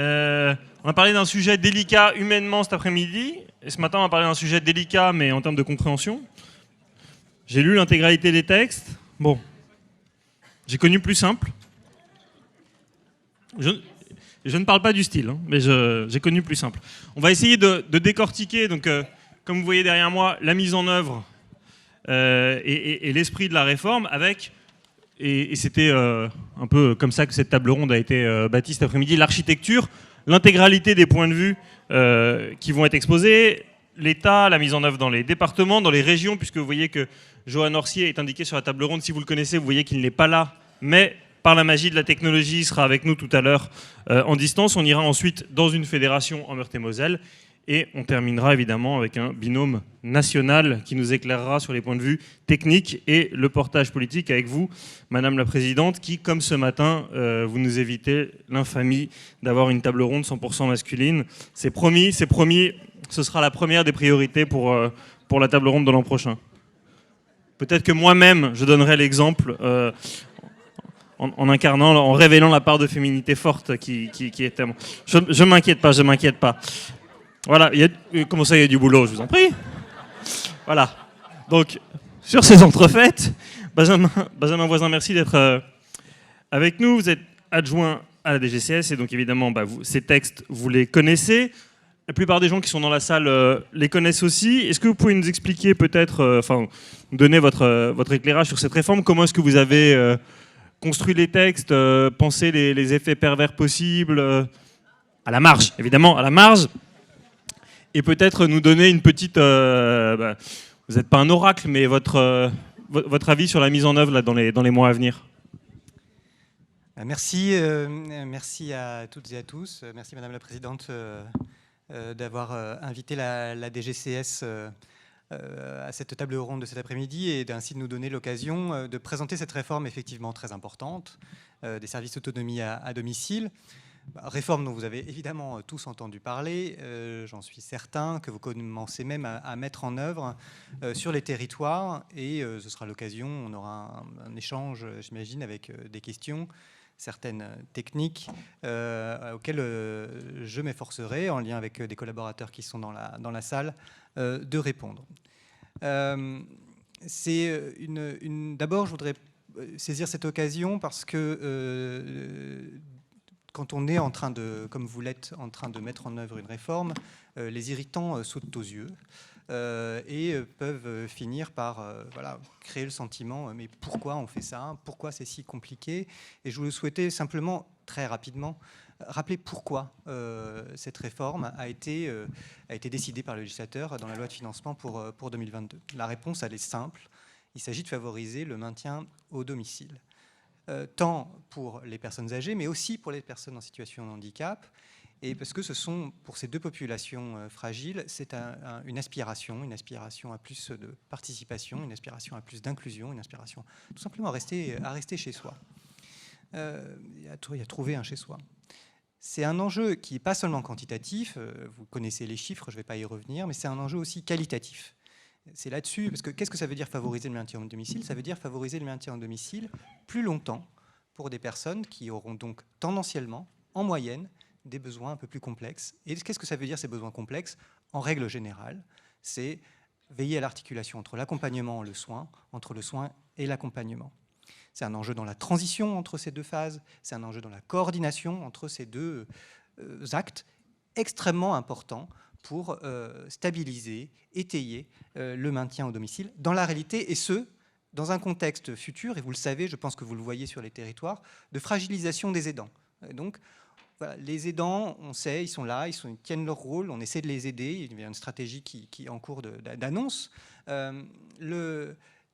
On a parlé d'un sujet délicat humainement cet après-midi, et ce matin on va parler d'un sujet délicat mais en termes de compréhension. J'ai lu l'intégralité des textes. Bon, j'ai connu plus simple. Je ne parle pas du style, hein, mais j'ai connu plus simple. On va essayer de décortiquer, donc, comme vous voyez derrière moi, la mise en œuvre et l'esprit de la réforme avec, et c'était un peu comme ça que cette table ronde a été bâtie cet après-midi, l'architecture, l'intégralité des points de vue qui vont être exposés, l'État, la mise en œuvre dans les départements, dans les régions, puisque vous voyez que Johan Orsier est indiqué sur la table ronde. Si vous le connaissez, vous voyez qu'il n'est pas là, mais par la magie de la technologie, il sera avec nous tout à l'heure en distance. On ira ensuite dans une fédération en Meurthe-et-Moselle. Et on terminera évidemment avec un binôme national qui nous éclairera sur les points de vue techniques et le portage politique avec vous, Madame la Présidente, qui, comme ce matin, vous nous évitez l'infamie d'avoir une table ronde 100% masculine. C'est promis, ce sera la première des priorités pour la table ronde de l'an prochain. Peut-être que moi-même, je donnerai l'exemple en incarnant, en révélant la part de féminité forte qui est à moi. Je m'inquiète pas. Voilà, comment ça, il y a du boulot, je vous en prie. Voilà. Donc, sur ces entrefaites, Benjamin Voisin, merci d'être avec nous. Vous êtes adjoint à la DGCS et donc évidemment, ces textes, vous les connaissez. La plupart des gens qui sont dans la salle les connaissent aussi. Est-ce que vous pouvez nous expliquer peut-être, nous donner votre éclairage sur cette réforme? Comment est-ce que vous avez construit les textes, pensé les effets pervers possibles, à la marge, évidemment, à la marge? Et peut-être nous donner une petite... vous n'êtes pas un oracle, mais votre avis sur la mise en œuvre là, dans les mois à venir. Merci à toutes et à tous. Merci Madame la Présidente d'avoir invité la DGCS à cette table ronde de cet après-midi et ainsi de nous donner l'occasion de présenter cette réforme effectivement très importante des services d'autonomie à domicile. Réforme dont vous avez évidemment tous entendu parler, j'en suis certain, que vous commencez même à mettre en œuvre sur les territoires et ce sera l'occasion, on aura un échange, j'imagine, avec des questions, certaines techniques auxquelles je m'efforcerai, en lien avec des collaborateurs qui sont dans la salle, de répondre. D'abord, je voudrais saisir cette occasion parce que quand on est en train de, comme vous l'êtes, en train de mettre en œuvre une réforme, les irritants sautent aux yeux et peuvent finir par créer le sentiment mais pourquoi on fait ça? Pourquoi c'est si compliqué? Et je voulais souhaiter simplement, très rapidement, rappeler pourquoi cette réforme a été décidée par le législateur dans la loi de financement pour 2022. La réponse, elle est simple. Il s'agit de favoriser le maintien au domicile. Tant pour les personnes âgées, mais aussi pour les personnes en situation de handicap. Et parce que pour ces deux populations fragiles, c'est une aspiration à plus de participation, une aspiration à plus d'inclusion, une aspiration tout simplement à rester chez soi, et à trouver un chez soi. C'est un enjeu qui n'est pas seulement quantitatif, vous connaissez les chiffres, je ne vais pas y revenir, mais c'est un enjeu aussi qualitatif. C'est là-dessus, parce que qu'est-ce que ça veut dire favoriser le maintien au domicile? Ça veut dire favoriser le maintien au domicile plus longtemps pour des personnes qui auront donc tendanciellement, en moyenne, des besoins un peu plus complexes. Et qu'est-ce que ça veut dire ces besoins complexes? En règle générale, c'est veiller à l'articulation entre l'accompagnement et le soin, entre le soin et l'accompagnement. C'est un enjeu dans la transition entre ces deux phases, c'est un enjeu dans la coordination entre ces deux actes extrêmement importants pour stabiliser, étayer le maintien au domicile dans la réalité, et ce, dans un contexte futur, et vous le savez, je pense que vous le voyez sur les territoires, de fragilisation des aidants. Et donc, voilà, les aidants, on sait, ils sont là, ils tiennent leur rôle, on essaie de les aider, il y a une stratégie qui est en cours d'annonce,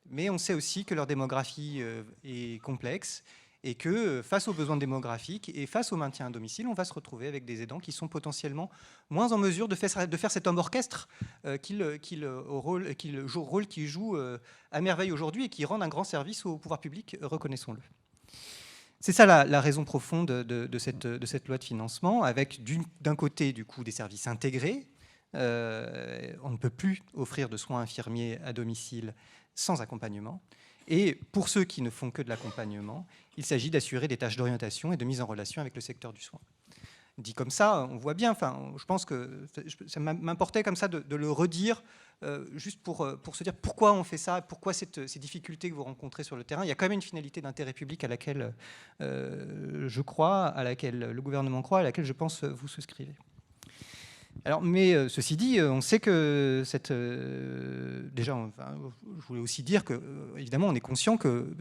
mais on sait aussi que leur démographie est complexe, et que face aux besoins démographiques et face au maintien à domicile, on va se retrouver avec des aidants qui sont potentiellement moins en mesure de faire cet homme orchestre rôle qu'ils jouent à merveille aujourd'hui et qui rendent un grand service au pouvoir public, reconnaissons-le. C'est ça la raison profonde de cette loi de financement, avec d'un côté du coup des services intégrés. On ne peut plus offrir de soins infirmiers à domicile sans accompagnement. Et pour ceux qui ne font que de l'accompagnement, il s'agit d'assurer des tâches d'orientation et de mise en relation avec le secteur du soin. dit comme ça, on voit bien. Enfin, je pense que ça m'importait comme ça de le redire, juste pour se dire pourquoi on fait ça, pourquoi ces difficultés que vous rencontrez sur le terrain. Il y a quand même une finalité d'intérêt public à laquelle je crois, à laquelle le gouvernement croit, à laquelle je pense vous souscrivez. Alors, mais ceci dit, on sait que déjà, enfin, je voulais aussi dire que, évidemment, on est conscient que,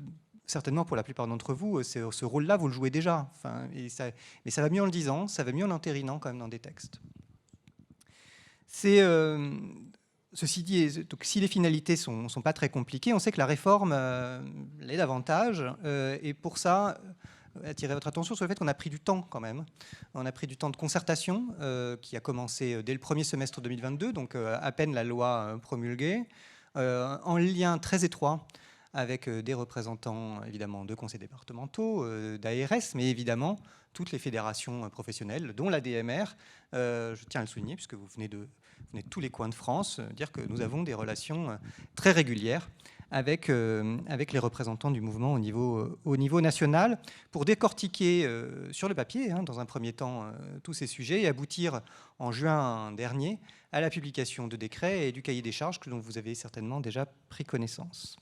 certainement pour la plupart d'entre vous, ce rôle-là, vous le jouez déjà. Enfin, mais ça va mieux en le disant, ça va mieux en l'entérinant quand même dans des textes. Ceci dit, donc, si les finalités ne sont pas très compliquées, on sait que la réforme l'est davantage. Et pour ça, attirer votre attention sur le fait qu'on a pris du temps quand même. On a pris du temps de concertation qui a commencé dès le premier semestre 2022, donc à peine la loi promulguée, en lien très étroit avec des représentants évidemment de conseils départementaux, d'ARS, mais évidemment toutes les fédérations professionnelles, dont la DMR. Je tiens à le souligner puisque vous venez de tous les coins de France, dire que nous avons des relations très régulières avec les représentants du mouvement au niveau national pour décortiquer sur le papier, dans un premier temps, tous ces sujets et aboutir en juin dernier à la publication de décrets et du cahier des charges dont vous avez certainement déjà pris connaissance.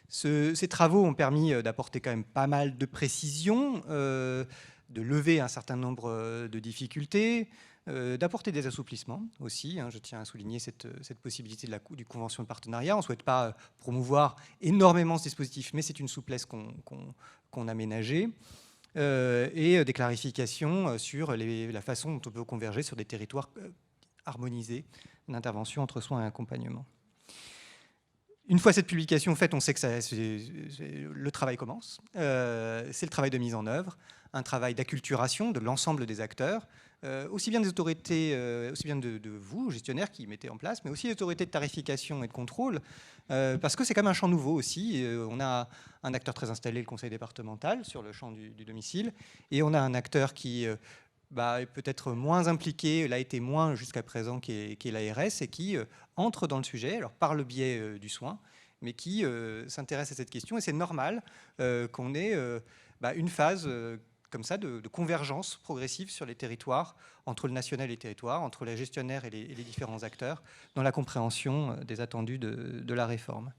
Ces travaux ont permis d'apporter quand même pas mal de précisions, de lever un certain nombre de difficultés, d'apporter des assouplissements aussi. Je tiens à souligner cette possibilité du convention de partenariat. On ne souhaite pas promouvoir énormément ce dispositif, mais c'est une souplesse qu'on a ménagée. Et des clarifications sur la façon dont on peut converger sur des territoires harmonisés d'intervention entre soins et accompagnement. Une fois cette publication faite, on sait que le travail commence. C'est le travail de mise en œuvre, un travail d'acculturation de l'ensemble des acteurs, aussi bien des autorités, aussi bien de vous, gestionnaires, qui mettez en place, mais aussi des autorités de tarification et de contrôle, parce que c'est quand même un champ nouveau aussi. On a un acteur très installé, le conseil départemental, sur le champ du domicile, et on a un acteur qui est peut-être moins impliqué, l'a été moins jusqu'à présent, qui est l'ARS, et qui entre dans le sujet, alors par le biais du soin, mais qui s'intéresse à cette question. Et c'est normal qu'on ait une phase comme ça de convergence progressive sur les territoires, entre le national et les territoires, entre les gestionnaires et les différents acteurs, dans la compréhension des attendus de la réforme.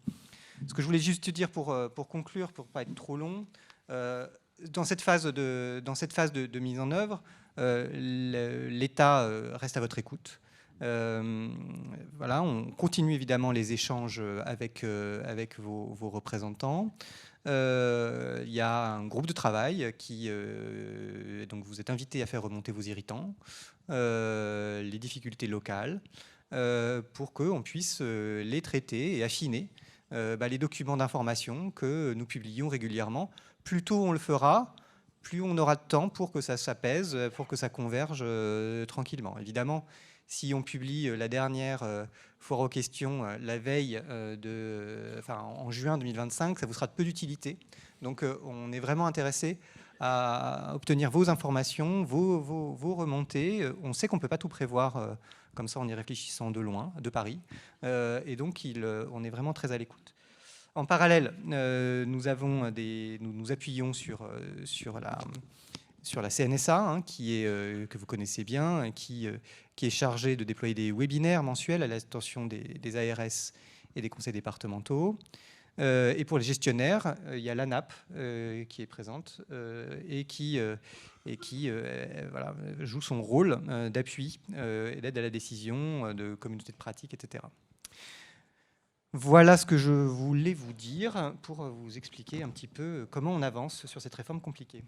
Ce que je voulais juste dire pour conclure, pour ne pas être trop long, dans cette phase de mise en œuvre, l'État reste à votre écoute. Voilà, on continue évidemment les échanges avec vos représentants. Il y a un groupe de travail qui donc vous êtes invités à faire remonter vos irritants, les difficultés locales, pour qu'on puisse les traiter et affiner les documents d'information que nous publions régulièrement. Plus tôt on le fera, plus on aura de temps pour que ça s'apaise, pour que ça converge tranquillement. Évidemment, si on publie la dernière foire aux questions la veille en juin 2025, ça vous sera de peu d'utilité. Donc on est vraiment intéressé à obtenir vos informations, vos remontées. On sait qu'on ne peut pas tout prévoir comme ça en y réfléchissant de loin, de Paris. Et donc on est vraiment très à l'écoute. En parallèle, nous appuyons sur la CNSA, que vous connaissez bien, qui est chargée de déployer des webinaires mensuels à l'attention des ARS et des conseils départementaux. Et pour les gestionnaires, il y a l'ANAP qui est présente et qui joue son rôle d'appui et d'aide à la décision, de communauté de pratique, etc. Voilà ce que je voulais vous dire pour vous expliquer un petit peu comment on avance sur cette réforme compliquée.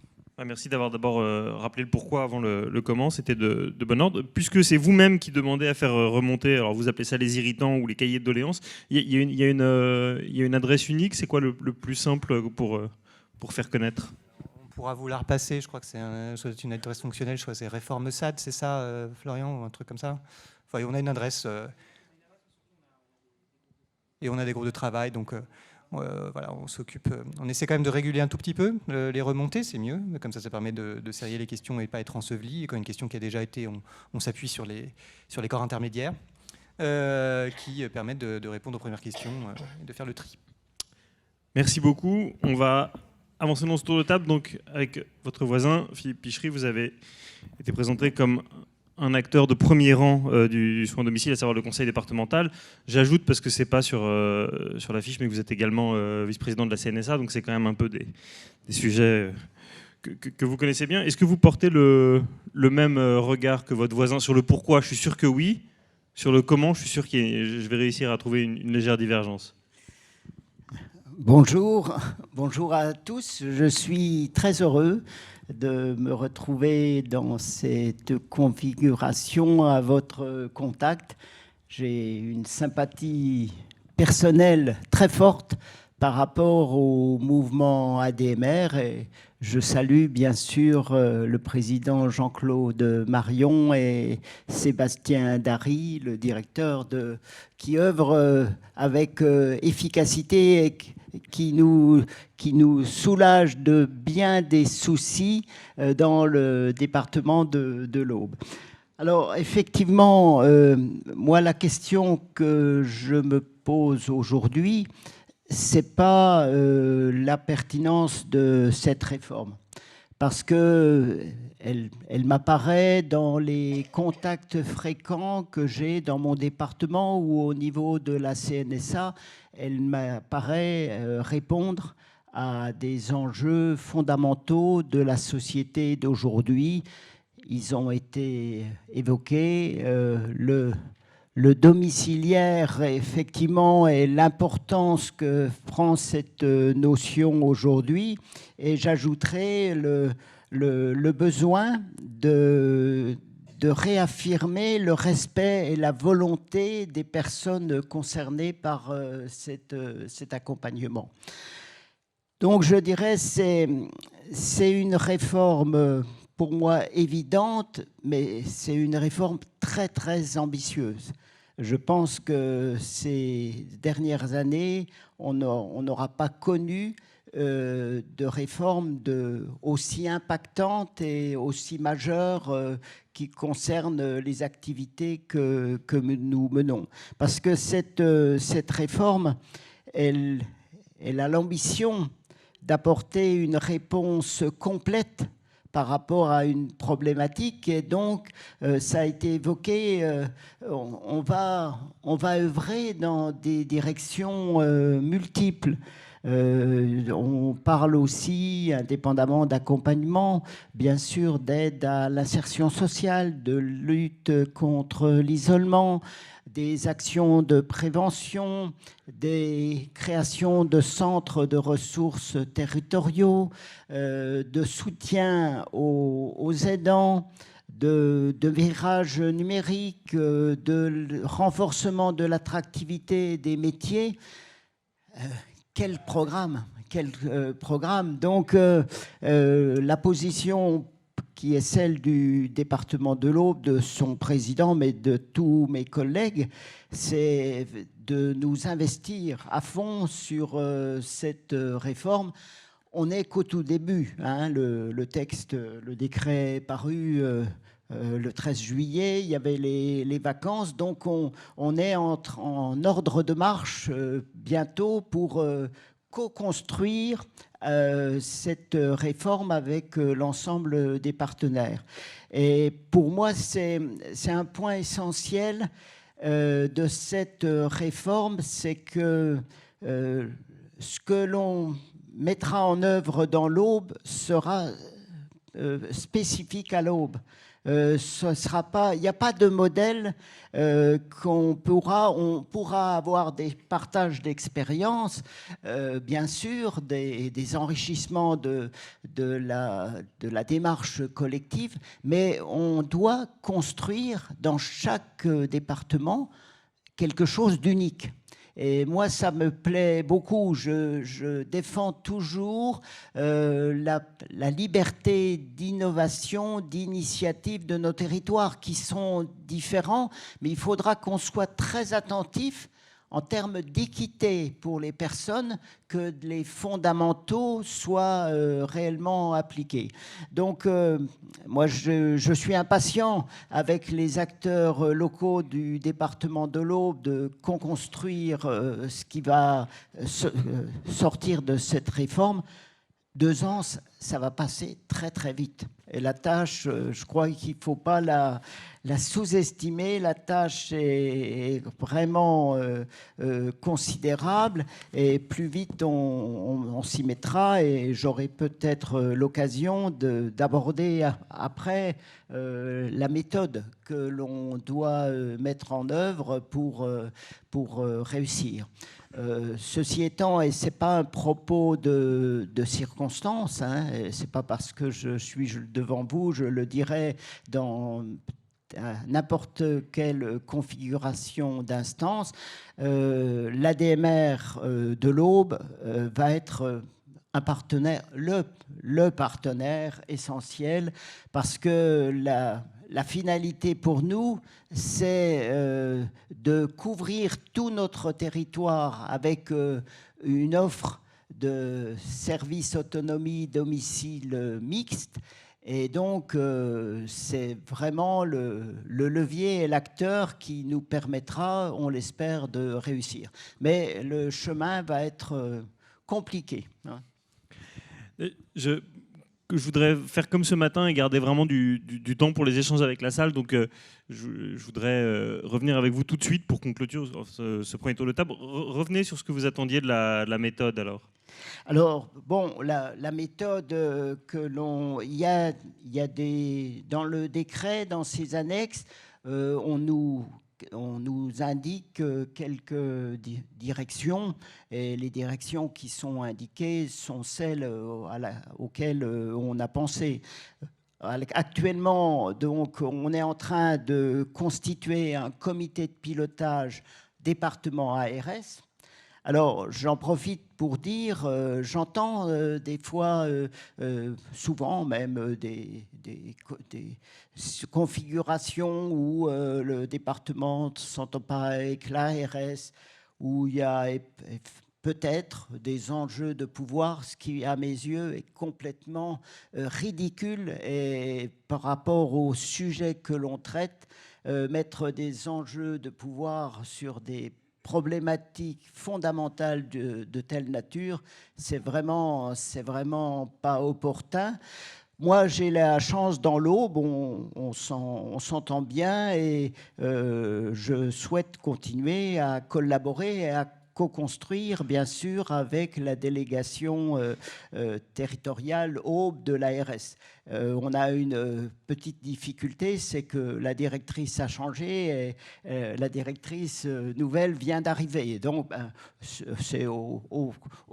Merci d'avoir d'abord rappelé le pourquoi avant le comment, c'était de bon ordre. Puisque c'est vous-même qui demandez à faire remonter, alors vous appelez ça les irritants ou les cahiers de doléances, il y a une adresse unique, c'est quoi le plus simple pour faire connaître ? On pourra vous la repasser, je crois que c'est une adresse fonctionnelle, je crois que c'est Réforme SAD, c'est ça Florian, ou un truc comme ça. Enfin, on a une adresse... Et on a des groupes de travail, donc voilà, on s'occupe. On essaie quand même de réguler un tout petit peu les remontées, c'est mieux. Comme ça permet de serrer les questions et pas être enseveli. Et quand une question qui a déjà été, on s'appuie sur les corps intermédiaires qui permettent de répondre aux premières questions et de faire le tri. Merci beaucoup. On va avancer dans ce tour de table. Donc, avec votre voisin, Philippe Pichery, vous avez été présenté comme un acteur de premier rang du soin à domicile, à savoir le conseil départemental. J'ajoute, parce que ce n'est pas sur l'affiche, mais que vous êtes également vice-président de la CNSA, donc c'est quand même un peu des sujets que vous connaissez bien. Est-ce que vous portez le même regard que votre voisin sur le pourquoi? Je suis sûr que oui. Sur le comment, je suis sûr que je vais réussir à trouver une légère divergence. Bonjour, bonjour à tous. Je suis très heureux de me retrouver dans cette configuration à votre contact. J'ai une sympathie personnelle très forte par rapport au mouvement ADMR et je salue bien sûr le président Jean-Claude Marion et Sébastien Dary, le directeur qui œuvre avec efficacité et qui nous soulage de bien des soucis dans le département de l'Aube. Alors effectivement, moi la question que je me pose aujourd'hui, c'est pas la pertinence de cette réforme, parce que elle m'apparaît dans les contacts fréquents que j'ai dans mon département ou au niveau de la CNSA, elle m'apparaît répondre à des enjeux fondamentaux de la société d'aujourd'hui. Ils ont été évoqués, le domiciliaire, effectivement, et l'importance que prend cette notion aujourd'hui. Et j'ajouterai le besoin de réaffirmer le respect et la volonté des personnes concernées par cet accompagnement. Donc, je dirais c'est une réforme pour moi évidente, mais c'est une réforme très, très ambitieuse. Je pense que ces dernières années, on n'aura pas connu de réforme aussi impactante et aussi majeure qui concerne les activités que nous menons. Parce que cette réforme, elle a l'ambition d'apporter une réponse complète par rapport à une problématique. Et donc, ça a été évoqué, on va œuvrer dans des directions multiples. On parle aussi, indépendamment d'accompagnement, bien sûr, d'aide à l'insertion sociale, de lutte contre l'isolement, des actions de prévention, des créations de centres de ressources territoriaux, de soutien aux aidants, de virage numérique, de renforcement de l'attractivité des métiers. Quel programme, quel programme. Donc la position qui est celle du département de l'Aube, de son président, mais de tous mes collègues, c'est de nous investir à fond sur cette réforme. On n'est qu'au tout début, hein, le texte, le décret est paru le 13 juillet, il y avait les vacances, donc on est en ordre de marche bientôt pour co-construire cette réforme avec l'ensemble des partenaires. Et pour moi, c'est un point essentiel de cette réforme, c'est que ce que l'on mettra en œuvre dans l'Aube sera spécifique à l'Aube. Ce sera pas, il n'y a pas de modèle on pourra avoir des partages d'expériences, bien sûr, des enrichissements de la démarche collective, mais on doit construire dans chaque département quelque chose d'unique. Et moi, ça me plaît beaucoup. Je défends toujours la liberté d'innovation, d'initiative de nos territoires qui sont différents, mais il faudra qu'on soit très attentif en termes d'équité pour les personnes, que les fondamentaux soient réellement appliqués. Donc, moi, je suis impatient avec les acteurs locaux du département de l'Aube de construire ce qui va sortir de cette réforme. 2 ans, ça va passer très très vite. Et la tâche, je crois qu'il ne faut pas la sous-estimer. La tâche est vraiment considérable et plus vite on s'y mettra. Et j'aurai peut-être l'occasion d'aborder après la méthode que l'on doit mettre en œuvre pour réussir. Ceci étant, et ce n'est pas un propos de circonstance, hein, ce n'est pas parce que je suis devant vous, je le dirai dans n'importe quelle configuration d'instance, l'ADMR de l'Aube va être un partenaire, le partenaire essentiel, parce que la finalité pour nous, c'est de couvrir tout notre territoire avec une offre de services autonomie domicile mixte. Et donc, c'est vraiment le levier et l'acteur qui nous permettra, on l'espère, de réussir. Mais le chemin va être compliqué, hein. Je voudrais faire comme ce matin et garder vraiment du temps pour les échanges avec la salle. Donc, je voudrais revenir avec vous tout de suite pour qu'on clôture ce premier tour de table. Revenez sur ce que vous attendiez de la méthode, alors. Alors, bon, la méthode que l'on... Il y a dans le décret, dans ces annexes, on nous indique quelques directions, et les directions qui sont indiquées sont celles auxquelles on a pensé. Actuellement, donc, on est en train de constituer un comité de pilotage département ARS. Alors, j'en profite pour dire, j'entends des fois, souvent même, des configurations où le département ne s'entend pas avec l'ARS, où il y a peut-être des enjeux de pouvoir, ce qui, à mes yeux, est complètement ridicule. Et par rapport au sujet que l'on traite, mettre des enjeux de pouvoir sur des problématiques fondamentales de telle nature, c'est vraiment pas opportun. Moi, j'ai la chance dans l'Aube, on s'entend bien et je souhaite continuer à collaborer et à co-construire, bien sûr, avec la délégation territoriale Aube de l'ARS. On a une petite difficulté, c'est que la directrice a changé et la directrice nouvelle vient d'arriver. Donc, c'est au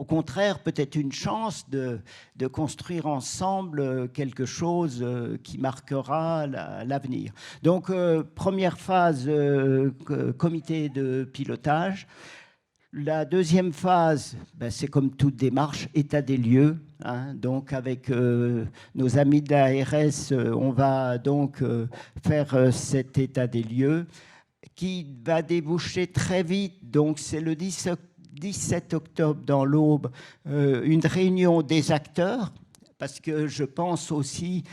contraire peut-être une chance de construire ensemble quelque chose qui marquera l'avenir. Donc, première phase, comité de pilotage. La deuxième phase, c'est comme toute démarche, état des lieux. Hein, donc avec nos amis de l'ARS, on va donc faire cet état des lieux qui va déboucher très vite. Donc c'est le 17 octobre dans l'Aube, une réunion des acteurs, parce que je pense aussi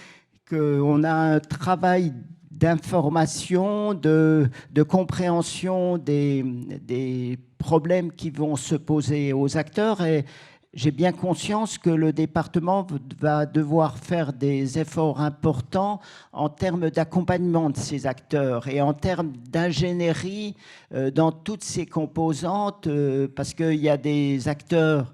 qu'on a un travail d'information, de compréhension des problèmes qui vont se poser aux acteurs. Et j'ai bien conscience que le département va devoir faire des efforts importants en termes d'accompagnement de ces acteurs et en termes d'ingénierie dans toutes ces composantes, parce qu'il y a des acteurs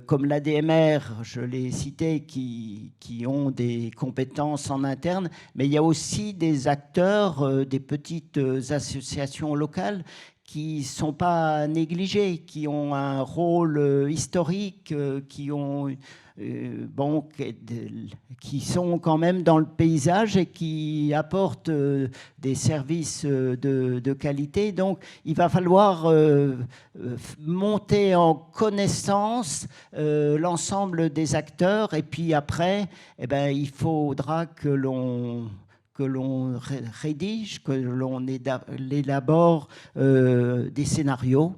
comme l'ADMR, je l'ai cité, qui ont des compétences en interne, mais il y a aussi des acteurs, des petites associations locales qui ne sont pas négligés, qui ont un rôle historique, qui sont quand même dans le paysage et qui apportent des services de qualité. Donc, il va falloir monter en connaissance l'ensemble des acteurs. Et puis après, il faudra que l'on rédige, que l'on élabore des scénarios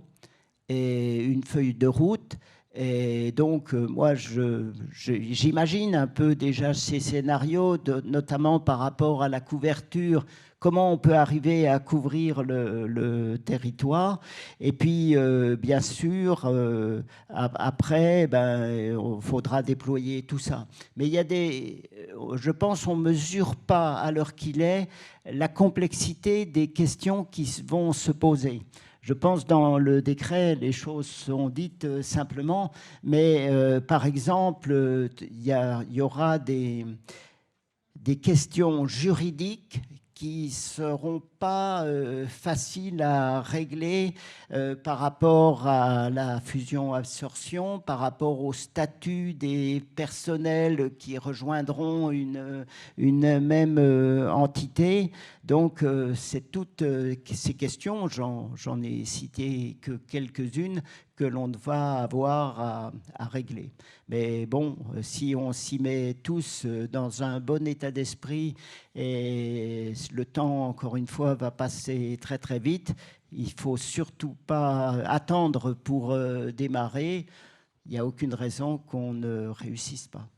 et une feuille de route. Et donc, moi, j'imagine un peu déjà ces scénarios, notamment par rapport à la couverture, comment on peut arriver à couvrir le territoire. Et puis, bien sûr, après, il faudra déployer tout ça. Mais il y a je pense qu'on ne mesure pas à l'heure qu'il est la complexité des questions qui vont se poser. Je pense dans le décret, les choses sont dites simplement, mais par exemple, il y aura des questions juridiques qui ne seront pas faciles à régler par rapport à la fusion-absorption, par rapport au statut des personnels qui rejoindront une même entité. Donc, c'est toutes ces questions, j'en ai cité que quelques-unes, que l'on va avoir à régler. Mais bon, si on s'y met tous dans un bon état d'esprit, et le temps, encore une fois, va passer très très vite, il ne faut surtout pas attendre pour démarrer. Il n'y a aucune raison qu'on ne réussisse pas.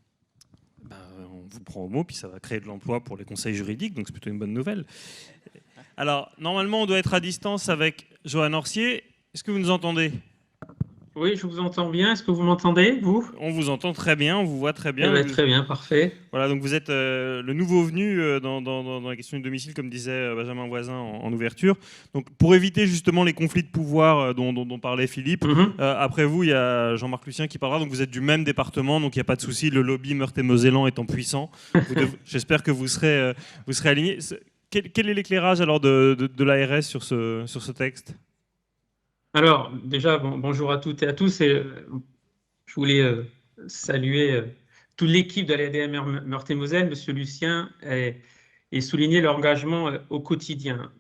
On vous prend au mot, puis ça va créer de l'emploi pour les conseils juridiques, donc c'est plutôt une bonne nouvelle. Alors, normalement, on doit être à distance avec Johan Orsier. Est-ce que vous nous entendez ? Oui, je vous entends bien. Est-ce que vous m'entendez, vous ? On vous entend très bien, on vous voit très bien. Très bien, parfait. Voilà, donc vous êtes le nouveau venu dans la question du domicile, comme disait Benjamin Voisin en ouverture. Donc, pour éviter justement les conflits de pouvoir dont parlait Philippe, après vous, il y a Jean-Marc Lucien qui parlera. Donc, vous êtes du même département, donc il n'y a pas de souci. Le lobby Meurthe-et-Mosellan étant puissant, j'espère que vous serez alignés. Quel est l'éclairage alors de l'ARS sur ce texte ? Alors, déjà, bonjour à toutes et à tous. Et, je voulais saluer toute l'équipe de l'ADM Meurthe-et-Moselle, Monsieur Lucien, et souligner leur engagement au quotidien.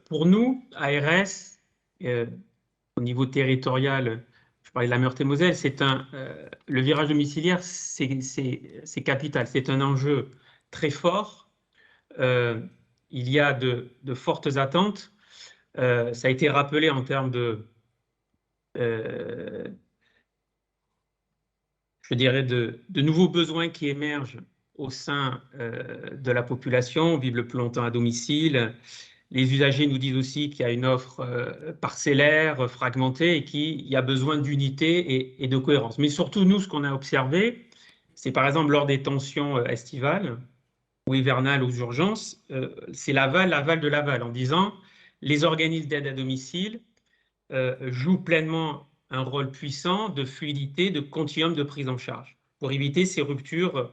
Pour nous, ARS, au niveau territorial, je parlais de la Meurthe-et-Moselle, le virage domiciliaire, c'est capital, c'est un enjeu très fort. Il y a de fortes attentes. Ça a été rappelé en termes je dirais de nouveaux besoins qui émergent au sein de la population, vivre le plus longtemps à domicile. Les usagers nous disent aussi qu'il y a une offre parcellaire, fragmentée, et qu'il y a besoin d'unité et de cohérence. Mais surtout, nous, ce qu'on a observé, c'est par exemple lors des tensions estivales ou hivernales aux urgences, c'est l'aval de l'aval, en disant les organismes d'aide à domicile jouent pleinement un rôle puissant de fluidité, de continuum de prise en charge, pour éviter ces ruptures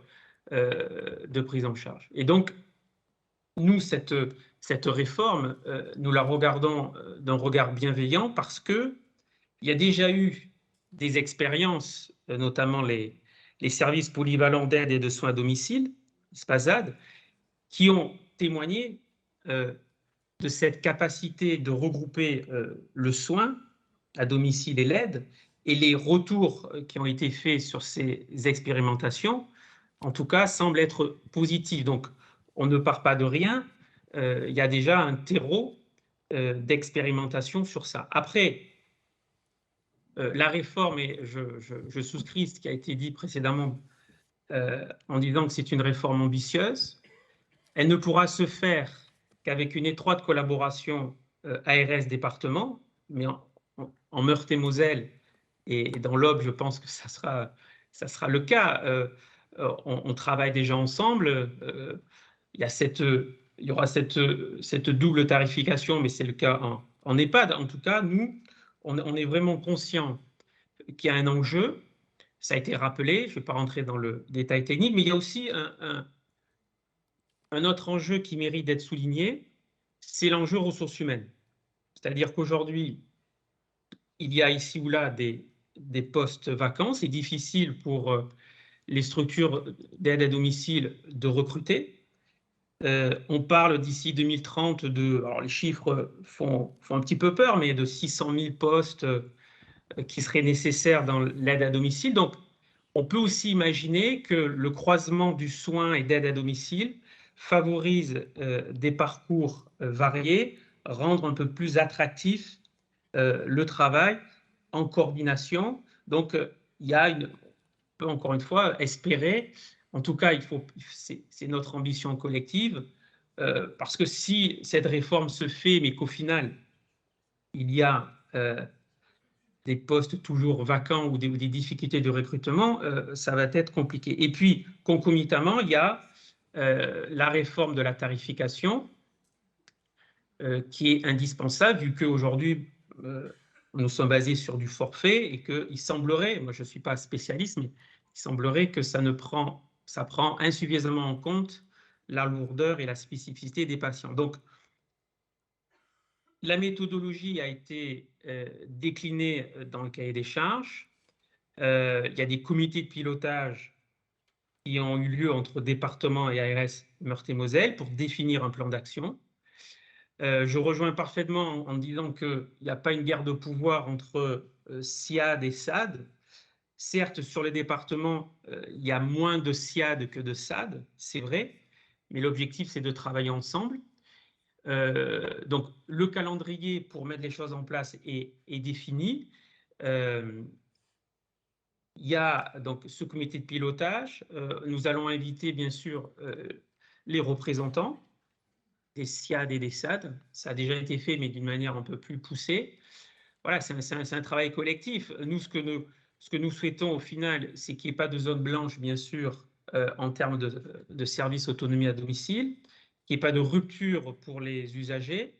de prise en charge. Et donc, nous, cette réforme, nous la regardons d'un regard bienveillant parce qu'il y a déjà eu des expériences, notamment les services polyvalents d'aide et de soins à domicile, SPASAD, qui ont témoigné de cette capacité de regrouper le soin à domicile et l'aide, et les retours qui ont été faits sur ces expérimentations, en tout cas, semblent être positifs. Donc, on ne part pas de rien, il y a déjà un terreau d'expérimentation sur ça. Après, la réforme, et je souscris ce qui a été dit précédemment en disant que c'est une réforme ambitieuse, elle ne pourra se faire qu'avec une étroite collaboration ARS département, mais en Meurthe-et-Moselle et dans l'Aube, je pense que ça sera le cas. On travaille déjà ensemble. Il y aura cette double tarification, mais c'est le cas en EHPAD. En tout cas, nous, on est vraiment conscient qu'il y a un enjeu. Ça a été rappelé, je ne vais pas rentrer dans le détail technique, mais il y a aussi un autre enjeu qui mérite d'être souligné, c'est l'enjeu ressources humaines. C'est-à-dire qu'aujourd'hui, il y a ici ou là des postes vacants. C'est difficile pour les structures d'aide à domicile de recruter. On parle d'ici 2030 alors les chiffres font un petit peu peur, mais de 600 000 postes qui seraient nécessaires dans l'aide à domicile. Donc, on peut aussi imaginer que le croisement du soin et d'aide à domicile favorise des parcours variés, rendre un peu plus attractif le travail en coordination. Donc, il y a on peut encore une fois espérer, en tout cas, c'est notre ambition collective, parce que si cette réforme se fait, mais qu'au final, il y a des postes toujours vacants ou des difficultés de recrutement, ça va être compliqué. Et puis, concomitamment, il y a la réforme de la tarification qui est indispensable, vu qu'aujourd'hui, nous sommes basés sur du forfait et qu'il semblerait, moi je ne suis pas spécialiste, mais il semblerait que ça prend insuffisamment en compte la lourdeur et la spécificité des patients. Donc, la méthodologie a été déclinée dans le cahier des charges. Il y a des comités de pilotage qui ont eu lieu entre département et ARS Meurthe-et-Moselle pour définir un plan d'action. Je rejoins parfaitement en disant qu'il n'y a pas une guerre de pouvoir entre SIAD et SAD. Certes, sur les départements, il y a moins de SIAD que de SAD, c'est vrai, mais l'objectif, c'est de travailler ensemble. Donc, le calendrier pour mettre les choses en place est défini. Il y a donc ce comité de pilotage. Nous allons inviter, bien sûr, les représentants des SIAD et des SAD. Ça a déjà été fait, mais d'une manière un peu plus poussée. Voilà, c'est un travail collectif. Nous, ce que nous souhaitons au final, c'est qu'il n'y ait pas de zone blanche, bien sûr, en termes de services autonomie à domicile, qu'il n'y ait pas de rupture pour les usagers,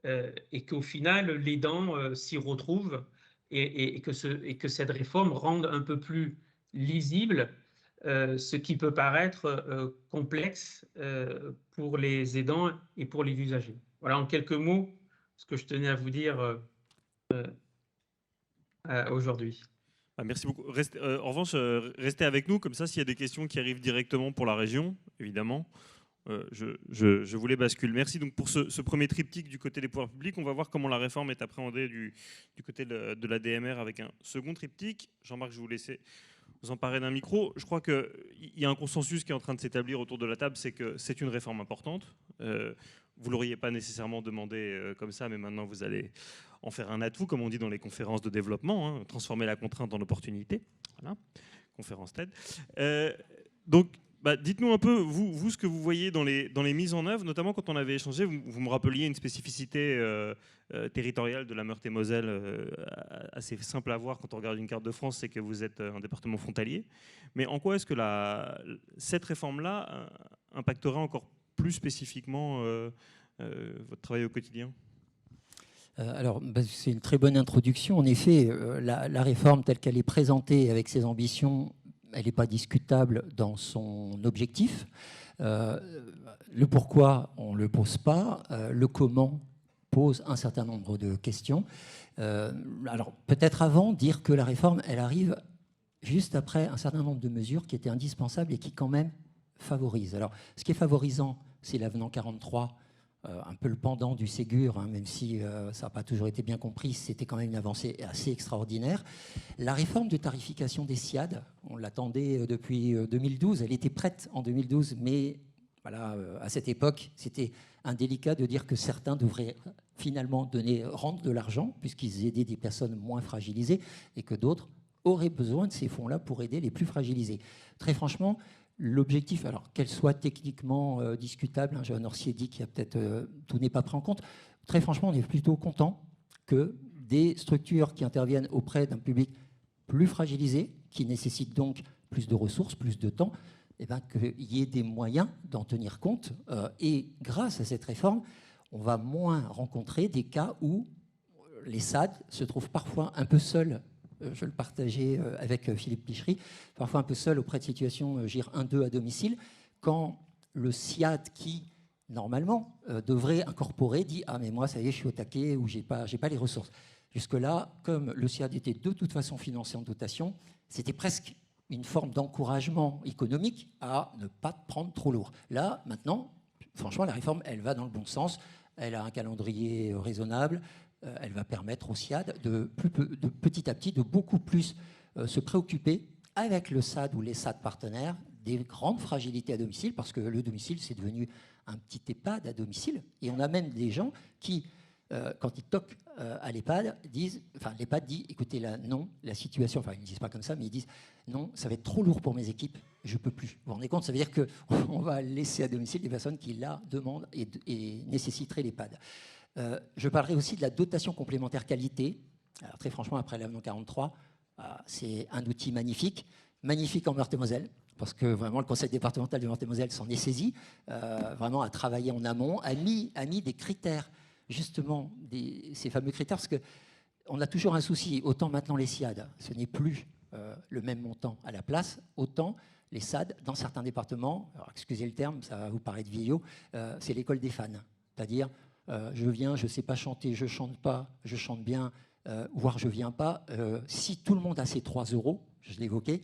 et qu'au final, l'aidant s'y retrouve et que cette réforme rende un peu plus lisible ce qui peut paraître complexe pour les aidants et pour les usagers. Voilà en quelques mots ce que je tenais à vous dire aujourd'hui. Merci beaucoup. En revanche, restez avec nous, comme ça, s'il y a des questions qui arrivent directement pour la région, évidemment, je vous les bascule. Merci donc pour ce premier triptyque du côté des pouvoirs publics. On va voir comment la réforme est appréhendée du côté de la DMR avec un second triptyque. Jean-Marc, je vais vous laisser vous emparer d'un micro. Je crois qu'il y a un consensus qui est en train de s'établir autour de la table, c'est que c'est une réforme importante. Vous ne l'auriez pas nécessairement demandé comme ça, mais maintenant vous allez en faire un atout, comme on dit dans les conférences de développement, hein, transformer la contrainte en opportunité. Voilà, conférence TED. Donc, dites-nous un peu, vous, ce que vous voyez dans les mises en œuvre, notamment quand on avait échangé, vous me rappeliez une spécificité territoriale de la Meurthe-et-Moselle assez simple à voir quand on regarde une carte de France, c'est que vous êtes un département frontalier. Mais en quoi est-ce que cette réforme-là impactera encore plus spécifiquement votre travail au quotidien ? Alors, c'est une très bonne introduction. En effet, la réforme telle qu'elle est présentée avec ses ambitions, elle n'est pas discutable dans son objectif. Le pourquoi, on ne le pose pas. Le comment pose un certain nombre de questions. Alors, peut-être avant, dire que la réforme, elle arrive juste après un certain nombre de mesures qui étaient indispensables et qui, quand même, favorisent. Alors, ce qui est favorisant, c'est l'avenant 43, un peu le pendant du Ségur, hein, même si ça n'a pas toujours été bien compris, c'était quand même une avancée assez extraordinaire. La réforme de tarification des SIAD, on l'attendait depuis 2012, elle était prête en 2012, mais voilà, à cette époque, c'était indélicat de dire que certains devraient finalement rendre de l'argent, puisqu'ils aidaient des personnes moins fragilisées, et que d'autres auraient besoin de ces fonds-là pour aider les plus fragilisés. Très franchement, l'objectif, alors qu'elle soit techniquement discutable, hein, Johan Orsier dit qu'il y a peut-être tout n'est pas pris en compte. Très franchement, on est plutôt content que des structures qui interviennent auprès d'un public plus fragilisé, qui nécessite donc plus de ressources, plus de temps, eh ben, qu'il y ait des moyens d'en tenir compte. Et grâce à cette réforme, on va moins rencontrer des cas où les SAD se trouvent parfois un peu seuls. Je le partageais avec Philippe Pichery, parfois un peu seul auprès de situations GIR 1-2 à domicile, quand le SIAD qui, normalement, devrait incorporer, dit « Ah, mais moi, ça y est, je suis au taquet » ou « j'ai pas les ressources ». Jusque-là, comme le SIAD était de toute façon financé en dotation, c'était presque une forme d'encouragement économique à ne pas prendre trop lourd. Là, maintenant, franchement, la réforme, elle va dans le bon sens, elle a un calendrier raisonnable, elle va permettre au SIAD de petit à petit de beaucoup plus se préoccuper avec le SAD ou les SAD partenaires des grandes fragilités à domicile, parce que le domicile, c'est devenu un petit EHPAD à domicile. Et on a même des gens qui quand ils toquent à l'EHPAD, l'EHPAD dit, écoutez, là, non, la situation, enfin, ils ne disent pas comme ça, mais ils disent, non, ça va être trop lourd pour mes équipes, je ne peux plus. Vous vous rendez compte, ça veut dire qu'on va laisser à domicile des personnes qui la demandent et nécessiteraient l'EHPAD. Je parlerai aussi de la dotation complémentaire qualité. Alors, très franchement, après l'avenant 43, c'est un outil magnifique en Meurthe-et-Moselle, parce que vraiment le conseil départemental de Meurthe-et-Moselle s'en est saisi, vraiment a travaillé en amont, a mis des critères, justement, ces fameux critères, parce qu'on a toujours un souci, autant maintenant les SIAD, ce n'est plus le même montant à la place, autant les SAD, dans certains départements, alors excusez le terme, ça va vous paraître vieillot, c'est l'école des fans, c'est-à-dire je viens, je ne sais pas chanter, je ne chante pas, je chante bien, voire je ne viens pas. Si tout le monde a ces 3 euros, je l'évoquais,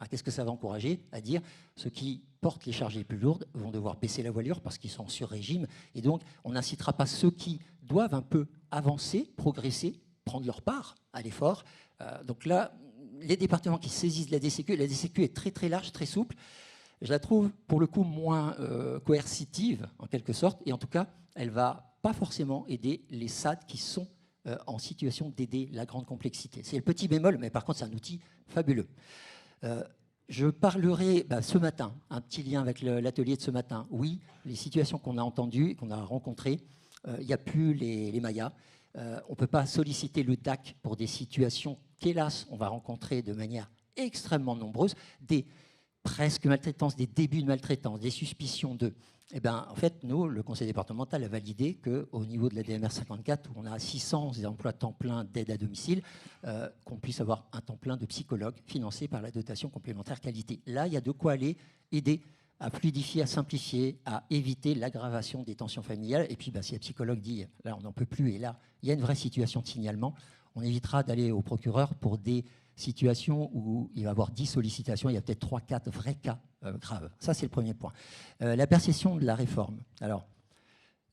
qu'est-ce que ça va encourager? À dire ceux qui portent les charges les plus lourdes vont devoir baisser la voilure parce qu'ils sont en sur-régime. Et donc, on n'incitera pas ceux qui doivent un peu avancer, progresser, prendre leur part à l'effort. Donc là, les départements qui saisissent la DCQ est très très large, très souple. Je la trouve pour le coup moins coercitive en quelque sorte. Et en tout cas, elle ne va pas forcément aider les SAD qui sont en situation d'aider la grande complexité. C'est le petit bémol, mais par contre, c'est un outil fabuleux. Je parlerai ce matin, un petit lien avec l'atelier de ce matin. Oui, les situations qu'on a entendues, qu'on a rencontrées, il n'y a plus les Mayas. On ne peut pas solliciter le DAC pour des situations qu'hélas, on va rencontrer de manière extrêmement nombreuse, des presque maltraitances, des débuts de maltraitance, des suspicions de... Eh bien, en fait, nous, le conseil départemental a validé qu'au niveau de la DMR 54, où on a 600 emplois temps plein d'aide à domicile, qu'on puisse avoir un temps plein de psychologues financés par la dotation complémentaire qualité. Là, il y a de quoi aller aider à fluidifier, à simplifier, à éviter l'aggravation des tensions familiales. Et puis, si un psychologue dit, là, on n'en peut plus, et là, il y a une vraie situation de signalement, on évitera d'aller au procureur pour des situation où il va y avoir 10 sollicitations, il y a peut-être 3-4 vrais cas graves. Ça, c'est le premier point. La perception de la réforme. Alors,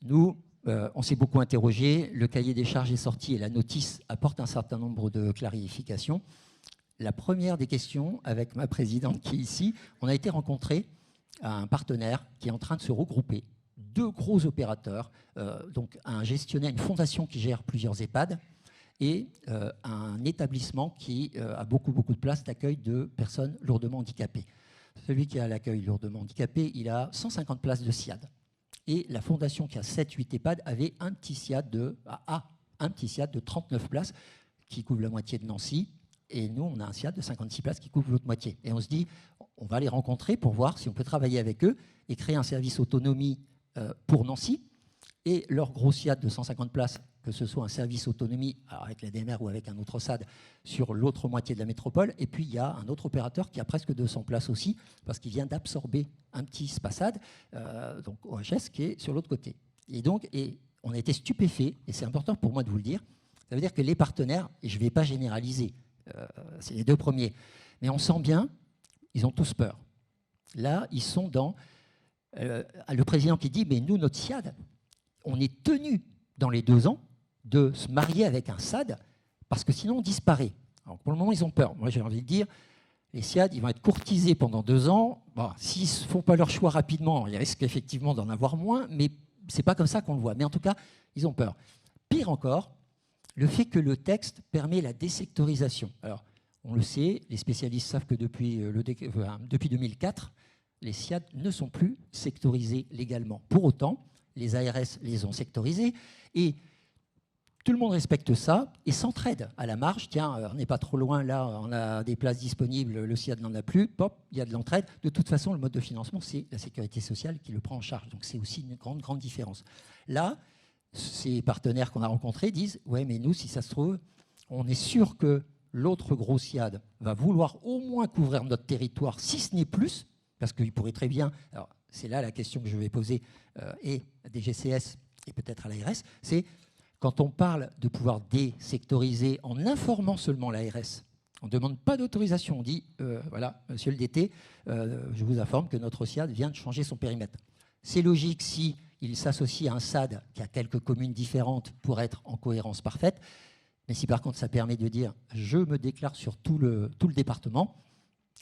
nous, on s'est beaucoup interrogé. Le cahier des charges est sorti et la notice apporte un certain nombre de clarifications. La première des questions, avec ma présidente qui est ici, on a été rencontré à un partenaire qui est en train de se regrouper. 2 gros opérateurs, donc un gestionnaire, une fondation qui gère plusieurs EHPAD, et un établissement qui a beaucoup de places d'accueil de personnes lourdement handicapées. Celui qui a l'accueil lourdement handicapé, il a 150 places de SIAD. Et la fondation qui a 7-8 EHPAD avait un petit SIAD de 39 places qui couvre la moitié de Nancy. Et nous, on a un SIAD de 56 places qui couvre l'autre moitié. Et on se dit, on va les rencontrer pour voir si on peut travailler avec eux et créer un service autonomie pour Nancy. Et leur gros SIAD de 150 places, que ce soit un service autonomie avec la DMR ou avec un autre SAD sur l'autre moitié de la métropole. Et puis, il y a un autre opérateur qui a presque 200 places aussi, parce qu'il vient d'absorber un petit SPASAD, donc OHS, qui est sur l'autre côté. Et donc, on a été stupéfaits, et c'est important pour moi de vous le dire, ça veut dire que les partenaires, et je ne vais pas généraliser, c'est les 2 premiers, mais on sent bien, ils ont tous peur. Là, ils sont dans... le président qui dit, mais nous, notre SIAD, on est tenu dans les 2 ans de se marier avec un SAD parce que sinon on disparaît. Alors pour le moment, ils ont peur. Moi, j'ai envie de dire, les SIAD, ils vont être courtisés pendant 2 ans. Bon, s'ils ne font pas leur choix rapidement, il risque effectivement d'en avoir moins, mais ce n'est pas comme ça qu'on le voit. Mais en tout cas, ils ont peur. Pire encore, le fait que le texte permet la désectorisation. Alors, on le sait, les spécialistes savent que depuis 2004, les SIAD ne sont plus sectorisés légalement. Pour autant, les ARS les ont sectorisés et tout le monde respecte ça et s'entraide à la marge. Tiens, on n'est pas trop loin, là, on a des places disponibles, le SIAD n'en a plus, pop, il y a de l'entraide. De toute façon, le mode de financement, c'est la sécurité sociale qui le prend en charge. Donc c'est aussi une grande différence. Là, ces partenaires qu'on a rencontrés disent, ouais, mais nous, si ça se trouve, on est sûr que l'autre gros SIAD va vouloir au moins couvrir notre territoire, si ce n'est plus, parce qu'il pourrait très bien... Alors, c'est là la question que je vais poser et à DGCS et peut-être à l'ARS, c'est quand on parle de pouvoir désectoriser en informant seulement l'ARS, on ne demande pas d'autorisation, on dit, voilà, monsieur le DT, je vous informe que notre SIAD vient de changer son périmètre. C'est logique si il s'associe à un SAD qui a quelques communes différentes pour être en cohérence parfaite, mais si par contre ça permet de dire, je me déclare sur tout le département,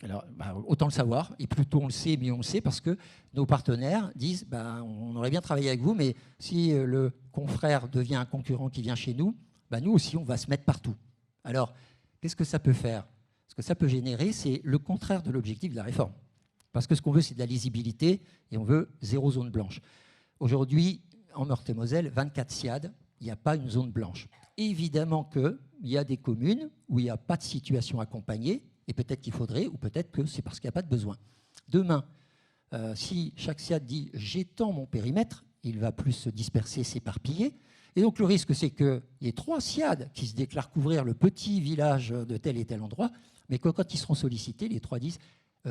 Alors, autant le savoir, et plus tôt on le sait, mieux on le sait, parce que nos partenaires disent on aurait bien travaillé avec vous, mais si le confrère devient un concurrent qui vient chez nous, nous aussi, on va se mettre partout. Alors, qu'est-ce que ça peut faire? Ce que ça peut générer, c'est le contraire de l'objectif de la réforme. Parce que ce qu'on veut, c'est de la lisibilité, et on veut 0 zone blanche. Aujourd'hui, en Meurthe-et-Moselle, 24 SIAD, il n'y a pas une zone blanche. Évidemment qu'il y a des communes où il n'y a pas de situation accompagnée, et peut-être qu'il faudrait, ou peut-être que c'est parce qu'il n'y a pas de besoin. Demain, si chaque SIAD dit « j'étends mon périmètre », il va plus se disperser, s'éparpiller. Et donc le risque, c'est qu'il y ait 3 SIAD qui se déclarent couvrir le petit village de tel et tel endroit, mais que quand ils seront sollicités, les 3 disent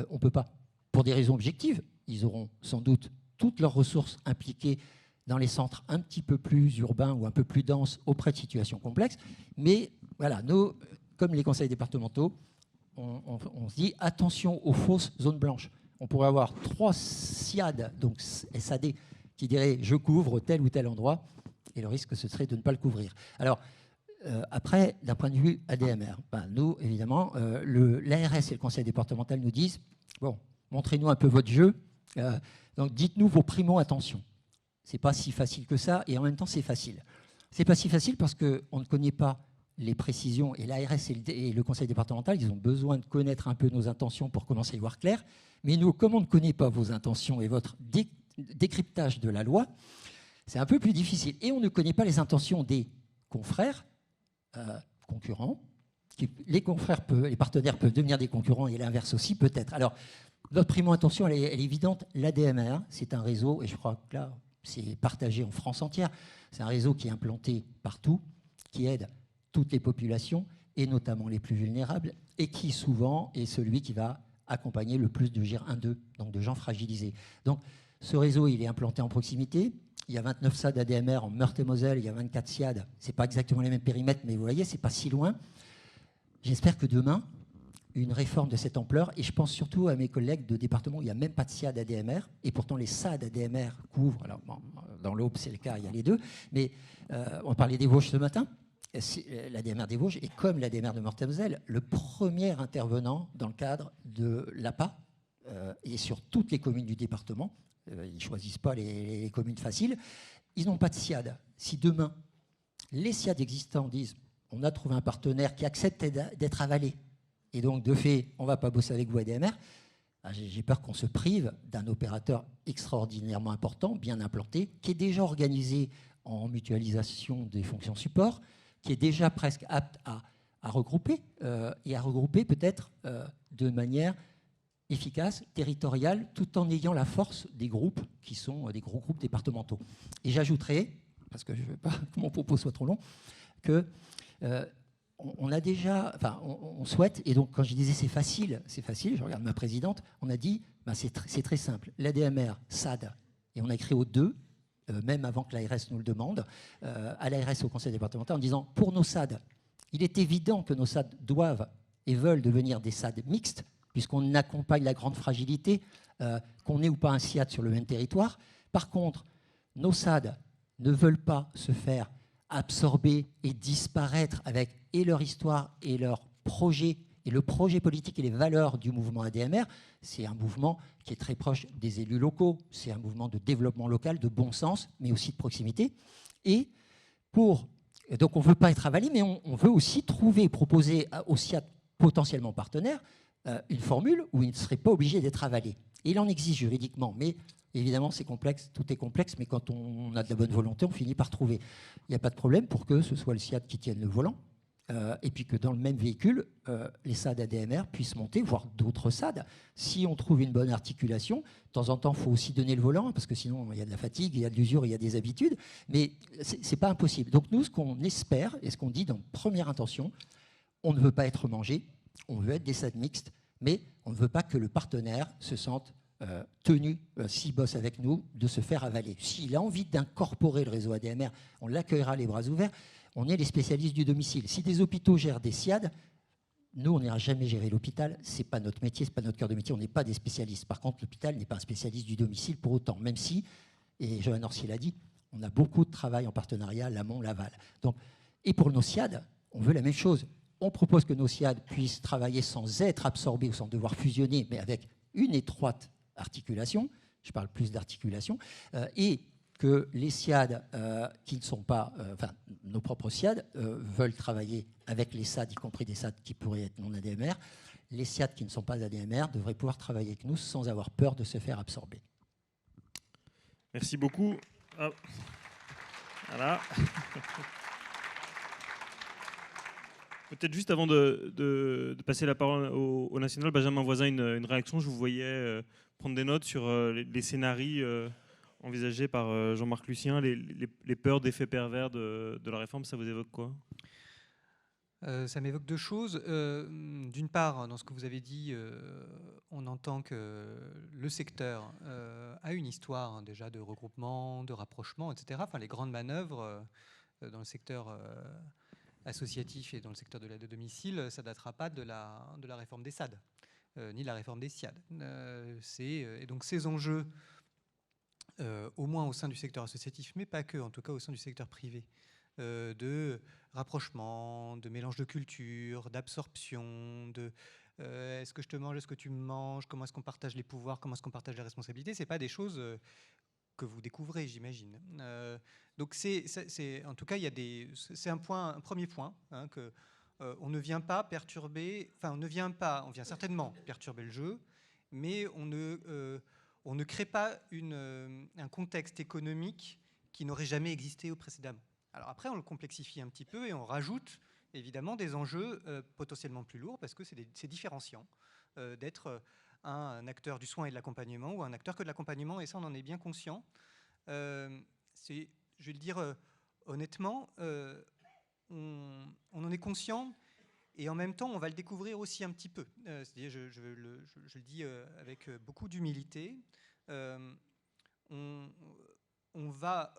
on ne peut pas. Pour des raisons objectives, ils auront sans doute toutes leurs ressources impliquées dans les centres un petit peu plus urbains ou un peu plus denses auprès de situations complexes. Mais voilà, nous, comme les conseils départementaux, on se dit attention aux fausses zones blanches. On pourrait avoir 3 SIAD, donc SAD, qui diraient je couvre tel ou tel endroit, et le risque ce serait de ne pas le couvrir. Alors, après, d'un point de vue ADMR, nous, évidemment, l'ARS et le conseil départemental nous disent bon, montrez-nous un peu votre jeu, donc dites-nous vos primo-intentions. Ce n'est pas si facile que ça, et en même temps, c'est facile. Ce n'est pas si facile parce qu'on ne connaît pas les précisions, et l'ARS et le conseil départemental, ils ont besoin de connaître un peu nos intentions pour commencer à y voir clair. Mais nous, comme on ne connaît pas vos intentions et votre décryptage de la loi, c'est un peu plus difficile. Et on ne connaît pas les intentions des confrères, concurrents. Les confrères, les partenaires peuvent devenir des concurrents et l'inverse aussi peut-être. Alors, notre primo-intention, elle est évidente. L'ADMR, c'est un réseau, et je crois que là, c'est partagé en France entière. C'est un réseau qui est implanté partout, qui aide toutes les populations, et notamment les plus vulnérables, et qui souvent est celui qui va accompagner le plus de GIR 1-2, donc de gens fragilisés. Donc, ce réseau, il est implanté en proximité. Il y a 29 SAD ADMR en Meurthe-et-Moselle, il y a 24 SIAD. Ce n'est pas exactement les mêmes périmètres, mais vous voyez, ce n'est pas si loin. J'espère que demain, une réforme de cette ampleur, et je pense surtout à mes collègues de département où il n'y a même pas de SIAD ADMR, et pourtant les SAD ADMR couvrent, alors bon, dans l'Aube c'est le cas, il y a les deux, mais on parlait des Vosges ce matin, l'ADMR des Vosges est comme l'ADMR de Meurthe-et-Moselle, le premier intervenant dans le cadre de l'APA, et sur toutes les communes du département. Ils ne choisissent pas les communes faciles. Ils n'ont pas de SIAD. Si demain, les SIAD existants disent on a trouvé un partenaire qui accepte d'être avalé, et donc de fait, on ne va pas bosser avec vous ADMR, j'ai peur qu'on se prive d'un opérateur extraordinairement important, bien implanté, qui est déjà organisé en mutualisation des fonctions support, qui est déjà presque apte à regrouper, et à regrouper peut-être de manière efficace, territoriale, tout en ayant la force des groupes qui sont des gros groupes départementaux. Et j'ajouterai, parce que je ne veux pas que mon propos soit trop long, que on a déjà, enfin, on souhaite, et donc quand je disais c'est facile, je regarde ma présidente, on a dit, c'est très simple, l'ADMR, SAD, et on a écrit aux deux, même avant que l'ARS nous le demande, à l'ARS au conseil départemental, en disant, pour nos SAD, il est évident que nos SAD doivent et veulent devenir des SAD mixtes, puisqu'on accompagne la grande fragilité, qu'on ait ou pas un SIAD sur le même territoire. Par contre, nos SAD ne veulent pas se faire absorber et disparaître avec et leur histoire et leur projet, et le projet politique et les valeurs du mouvement ADMR. C'est un mouvement qui est très proche des élus locaux, c'est un mouvement de développement local, de bon sens, mais aussi de proximité. Et donc on ne veut pas être avalé, mais on veut aussi trouver, proposer aux SIAD potentiellement partenaires, une formule où il ne serait pas obligé d'être avalé. Et il en existe juridiquement, mais évidemment c'est complexe, tout est complexe, mais quand on a de la bonne volonté, on finit par trouver. Il n'y a pas de problème pour que ce soit le SIAD qui tienne le volant, et puis que dans le même véhicule, les SAD ADMR puissent monter, voire d'autres SAD. Si on trouve une bonne articulation, de temps en temps, il faut aussi donner le volant, parce que sinon il y a de la fatigue, il y a de l'usure, il y a des habitudes, mais ce n'est pas impossible. Donc nous, ce qu'on espère, et ce qu'on dit dans première intention, on ne veut pas être mangé, on veut être des SAD mixtes, mais on ne veut pas que le partenaire se sente tenu, s'il bosse avec nous, de se faire avaler. S'il a envie d'incorporer le réseau ADMR, on l'accueillera les bras ouverts. On est les spécialistes du domicile. Si des hôpitaux gèrent des SIAD, nous, on n'ira jamais gérer l'hôpital. Ce n'est pas notre métier, ce n'est pas notre cœur de métier. On n'est pas des spécialistes. Par contre, l'hôpital n'est pas un spécialiste du domicile pour autant, même si, et Johan Orsi l'a dit, on a beaucoup de travail en partenariat, l'amont, l'aval. Donc, et pour nos SIAD, on veut la même chose. on propose que nos SIAD puissent travailler sans être absorbés ou sans devoir fusionner, mais avec une étroite articulation, je parle plus d'articulation, et que les SIAD qui ne sont pas, enfin nos propres SIAD, veulent travailler avec les SAD, y compris des SAD qui pourraient être non ADMR. Les SIAD qui ne sont pas ADMR devraient pouvoir travailler avec nous sans avoir peur de se faire absorber. Merci beaucoup. Hop. Voilà. Peut-être juste avant de passer la parole au National, Benjamin Voisin, une réaction. Je vous voyais prendre des notes sur les scénarios envisagés par Jean-Marc Lucien, les peurs d'effets pervers de la réforme. Ça vous évoque quoi ? Ça m'évoque deux choses. D'une part, dans ce que vous avez dit, on entend que le secteur a une histoire déjà de regroupement, de rapprochement, etc. Enfin, les grandes manœuvres dans le secteur associatif et dans le secteur de l'aide à domicile, ça ne datera pas de la réforme des SAD, ni de la réforme des SIAD. Et donc ces enjeux, au moins au sein du secteur associatif, mais pas que, en tout cas au sein du secteur privé, de rapprochement, de mélange de culture, d'absorption, de est-ce que je te mange, est-ce que tu me manges, comment est-ce qu'on partage les pouvoirs, comment est-ce qu'on partage les responsabilités, c'est pas des choses que vous découvrez, j'imagine. Donc en tout cas, c'est un premier point, hein, que on ne vient pas perturber, enfin on vient certainement perturber le jeu, mais on ne crée pas un contexte économique qui n'aurait jamais existé précédemment. Alors après, on le complexifie un petit peu et on rajoute évidemment des enjeux potentiellement plus lourds parce que c'est différenciant d'être un acteur du soin et de l'accompagnement ou un acteur que de l'accompagnement, et ça on en est bien conscient. Je vais le dire honnêtement, on en est conscient et en même temps on va le découvrir aussi un petit peu. C'est-à-dire, je le dis avec beaucoup d'humilité. On va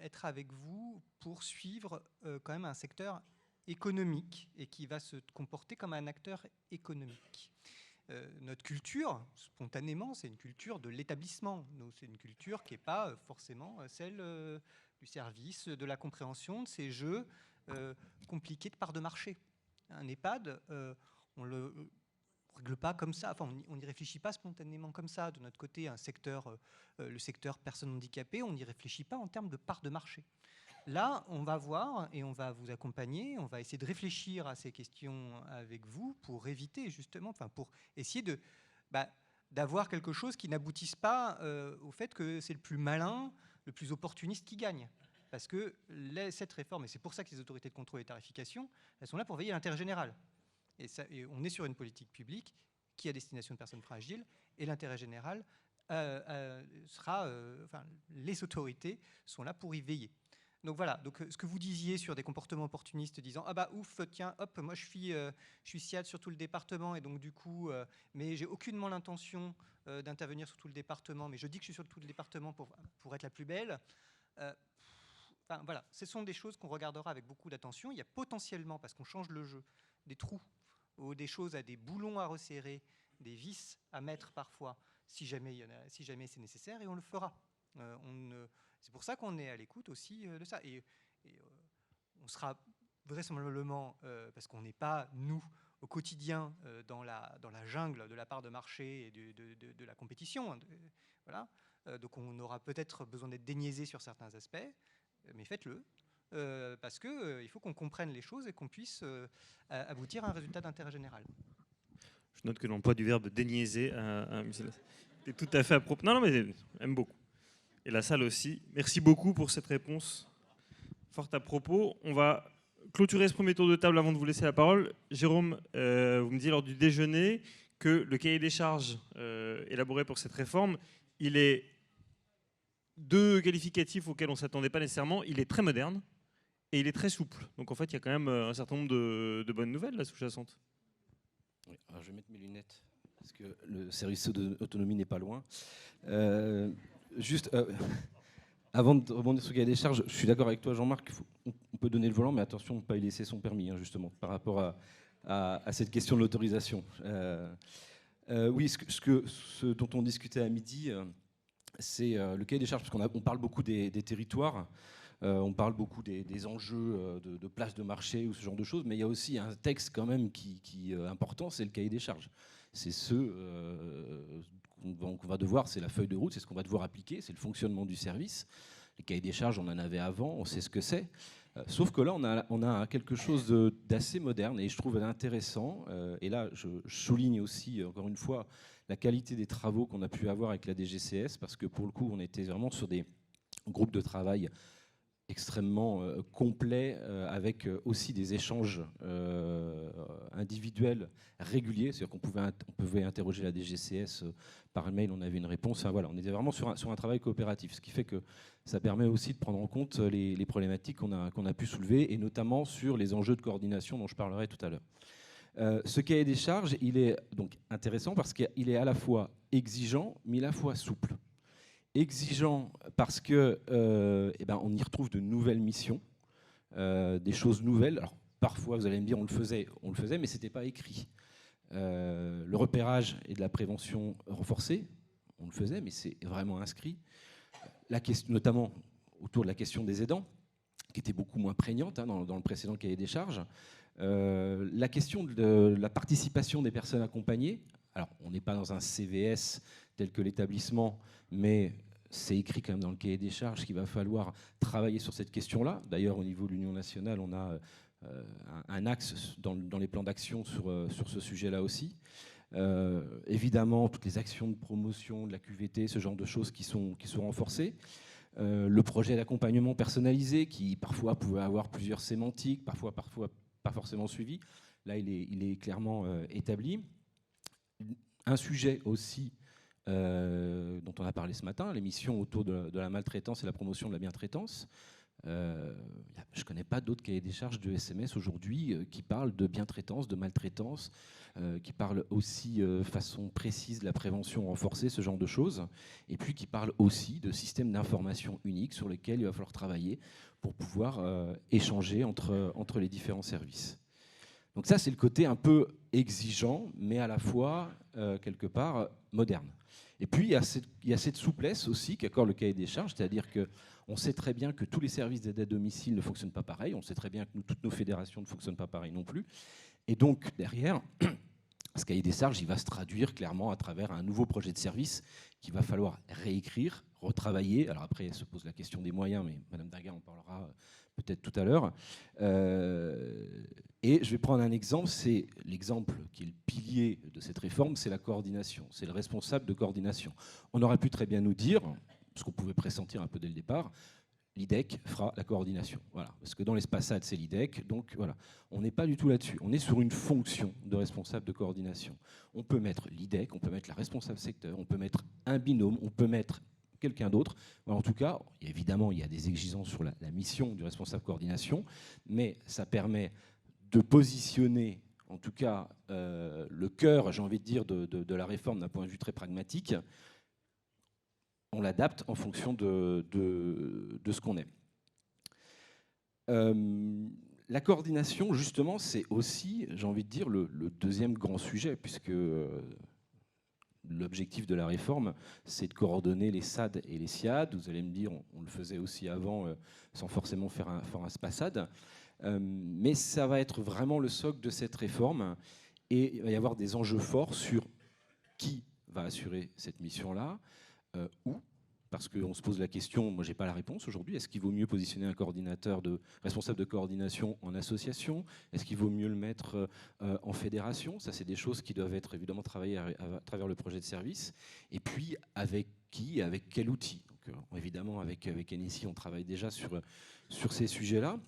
être avec vous pour suivre quand même un secteur économique et qui va se comporter comme un acteur économique. Notre culture, spontanément, c'est une culture de l'établissement. C'est une culture qui n'est pas forcément celle du service, de la compréhension de ces jeux compliqués de part de marché. Un EHPAD, on le règle pas comme ça, enfin, on n'y réfléchit pas spontanément comme ça. De notre côté, le secteur personnes handicapées, on n'y réfléchit pas en termes de part de marché. Là, on va voir et on va vous accompagner, on va essayer de réfléchir à ces questions avec vous pour éviter justement, enfin pour essayer d'avoir quelque chose qui n'aboutisse pas au fait que c'est le plus malin, le plus opportuniste qui gagne. Parce que cette réforme, et c'est pour ça que les autorités de contrôle et tarification, elles sont là pour veiller à l'intérêt général. Et on est sur une politique publique qui est à destination de personnes fragiles, et l'intérêt général les autorités sont là pour y veiller. Donc voilà, donc ce que vous disiez sur des comportements opportunistes, disant ah bah ouf, tiens, hop, moi je suis SIAD sur tout le département et donc du coup, mais j'ai aucunement l'intention d'intervenir sur tout le département, mais je dis que je suis sur tout le département pour être la plus belle. Voilà, ce sont des choses qu'on regardera avec beaucoup d'attention. Il y a potentiellement, parce qu'on change le jeu, des trous ou des choses des boulons à resserrer, des vis à mettre parfois, si jamais c'est nécessaire, et on le fera. C'est pour ça qu'on est à l'écoute aussi de ça. Et on sera vraisemblablement, parce qu'on n'est pas, nous, au quotidien, dans la jungle de la part de marché et de la compétition. Voilà. Donc on aura peut-être besoin d'être déniaisé sur certains aspects, mais faites-le. Parce qu'il faut qu'on comprenne les choses et qu'on puisse aboutir à un résultat d'intérêt général. Je note que l'emploi du verbe déniaiser est tout à fait à propos. Non, mais j'aime beaucoup. Et la salle aussi. Merci beaucoup pour cette réponse forte à propos. On va clôturer ce premier tour de table avant de vous laisser la parole. Jérôme, vous me disiez lors du déjeuner que le cahier des charges élaboré pour cette réforme, il est deux qualificatifs auxquels on ne s'attendait pas nécessairement. Il est très moderne et il est très souple. Donc en fait, il y a quand même un certain nombre de bonnes nouvelles là, sous-jacentes. Oui, alors je vais mettre mes lunettes parce que le service d'autonomie n'est pas loin. Juste, avant de rebondir sur le cahier des charges, je suis d'accord avec toi, Jean-Marc, on peut donner le volant, mais attention de ne pas y laisser son permis, hein, justement, par rapport à cette question de l'autorisation. Oui, ce dont on discutait à midi, c'est le cahier des charges, parce qu'on parle beaucoup des territoires. On parle beaucoup des enjeux de place de marché ou ce genre de choses, mais il y a aussi un texte quand même qui est important, c'est le cahier des charges. C'est qu'on va devoir, c'est la feuille de route, c'est ce qu'on va devoir appliquer, c'est le fonctionnement du service. Les cahiers des charges, on en avait avant, on sait ce que c'est. Sauf que là, on a quelque chose d'assez moderne et je trouve intéressant. Et là, je souligne aussi, encore une fois, la qualité des travaux qu'on a pu avoir avec la DGCS, parce que pour le coup, on était vraiment sur des groupes de travail extrêmement complet, avec aussi des échanges individuels réguliers. C'est-à-dire qu'on pouvait interroger la DGCS par mail, on avait une réponse. Enfin, voilà, on était vraiment sur un travail coopératif, ce qui fait que ça permet aussi de prendre en compte les problématiques qu'on a pu soulever, et notamment sur les enjeux de coordination dont je parlerai tout à l'heure. Ce cahier des charges, il est donc intéressant parce qu'il est à la fois exigeant, mais à la fois souple. Exigeant parce que on y retrouve de nouvelles missions, des choses nouvelles. Alors parfois vous allez me dire on le faisait, mais c'était pas écrit. Le repérage et de la prévention renforcée, on le faisait, mais c'est vraiment inscrit. La question, notamment autour de la question des aidants, qui était beaucoup moins prégnante dans le précédent cahier des charges. La question de la participation des personnes accompagnées. Alors, on n'est pas dans un CVS tel que l'établissement, mais c'est écrit quand même dans le cahier des charges qu'il va falloir travailler sur cette question-là. D'ailleurs, au niveau de l'Union nationale, on a un axe dans les plans d'action sur ce sujet-là aussi. Évidemment, toutes les actions de promotion de la QVT, ce genre de choses qui sont renforcées. Le projet d'accompagnement personnalisé, qui parfois pouvait avoir plusieurs sémantiques, parfois pas forcément suivi. Là, il est clairement établi. Un sujet aussi dont on a parlé ce matin, l'émission autour de la maltraitance et la promotion de la bientraitance. Je ne connais pas d'autres cahiers des charges de SMS aujourd'hui qui parlent de bientraitance, de maltraitance, qui parlent aussi de façon précise de la prévention renforcée, ce genre de choses, et puis qui parlent aussi de systèmes d'information uniques sur lesquels il va falloir travailler pour pouvoir échanger entre les différents services. Donc ça, c'est le côté un peu exigeant, mais à la fois, quelque part, moderne. Et puis, il y a cette souplesse aussi qu'accorde le cahier des charges, c'est-à-dire qu'on sait très bien que tous les services d'aide à domicile ne fonctionnent pas pareil, on sait très bien que toutes nos fédérations ne fonctionnent pas pareil non plus. Et donc, derrière, ce cahier des charges, il va se traduire clairement à travers un nouveau projet de service qu'il va falloir réécrire, retravailler. Alors après, se pose la question des moyens, mais Madame Daga en parlera peut-être tout à l'heure. Et je vais prendre un exemple, c'est l'exemple qui est le pilier de cette réforme, c'est la coordination, c'est le responsable de coordination. On aurait pu très bien nous dire, ce qu'on pouvait pressentir un peu dès le départ, l'IDEC fera la coordination. Voilà, parce que dans l'espacade, c'est l'IDEC, donc voilà. On n'est pas du tout là-dessus. On est sur une fonction de responsable de coordination. On peut mettre l'IDEC, on peut mettre la responsable secteur, on peut mettre un binôme, on peut mettre quelqu'un d'autre. En tout cas, évidemment, il y a des exigences sur la mission du responsable coordination, mais ça permet de positionner, en tout cas, le cœur, j'ai envie de dire, de la réforme d'un point de vue très pragmatique. On l'adapte en fonction de ce qu'on est. La coordination, justement, c'est aussi, j'ai envie de dire, le deuxième grand sujet, puisque l'objectif de la réforme, c'est de coordonner les SAD et les SIAD. Vous allez me dire, on le faisait aussi avant, sans forcément faire un SPASAD. Mais ça va être vraiment le socle de cette réforme. Et il va y avoir des enjeux forts sur qui va assurer cette mission-là, où, parce qu'on se pose la question, moi j'ai pas la réponse aujourd'hui, est-ce qu'il vaut mieux positionner un coordinateur responsable de coordination en association? Est-ce qu'il vaut mieux le mettre en fédération? Ça, c'est des choses qui doivent être évidemment travaillées à travers le projet de service. Et puis, avec qui, avec quel outil? Donc, évidemment, avec NSI, on travaille déjà sur ces sujets-là.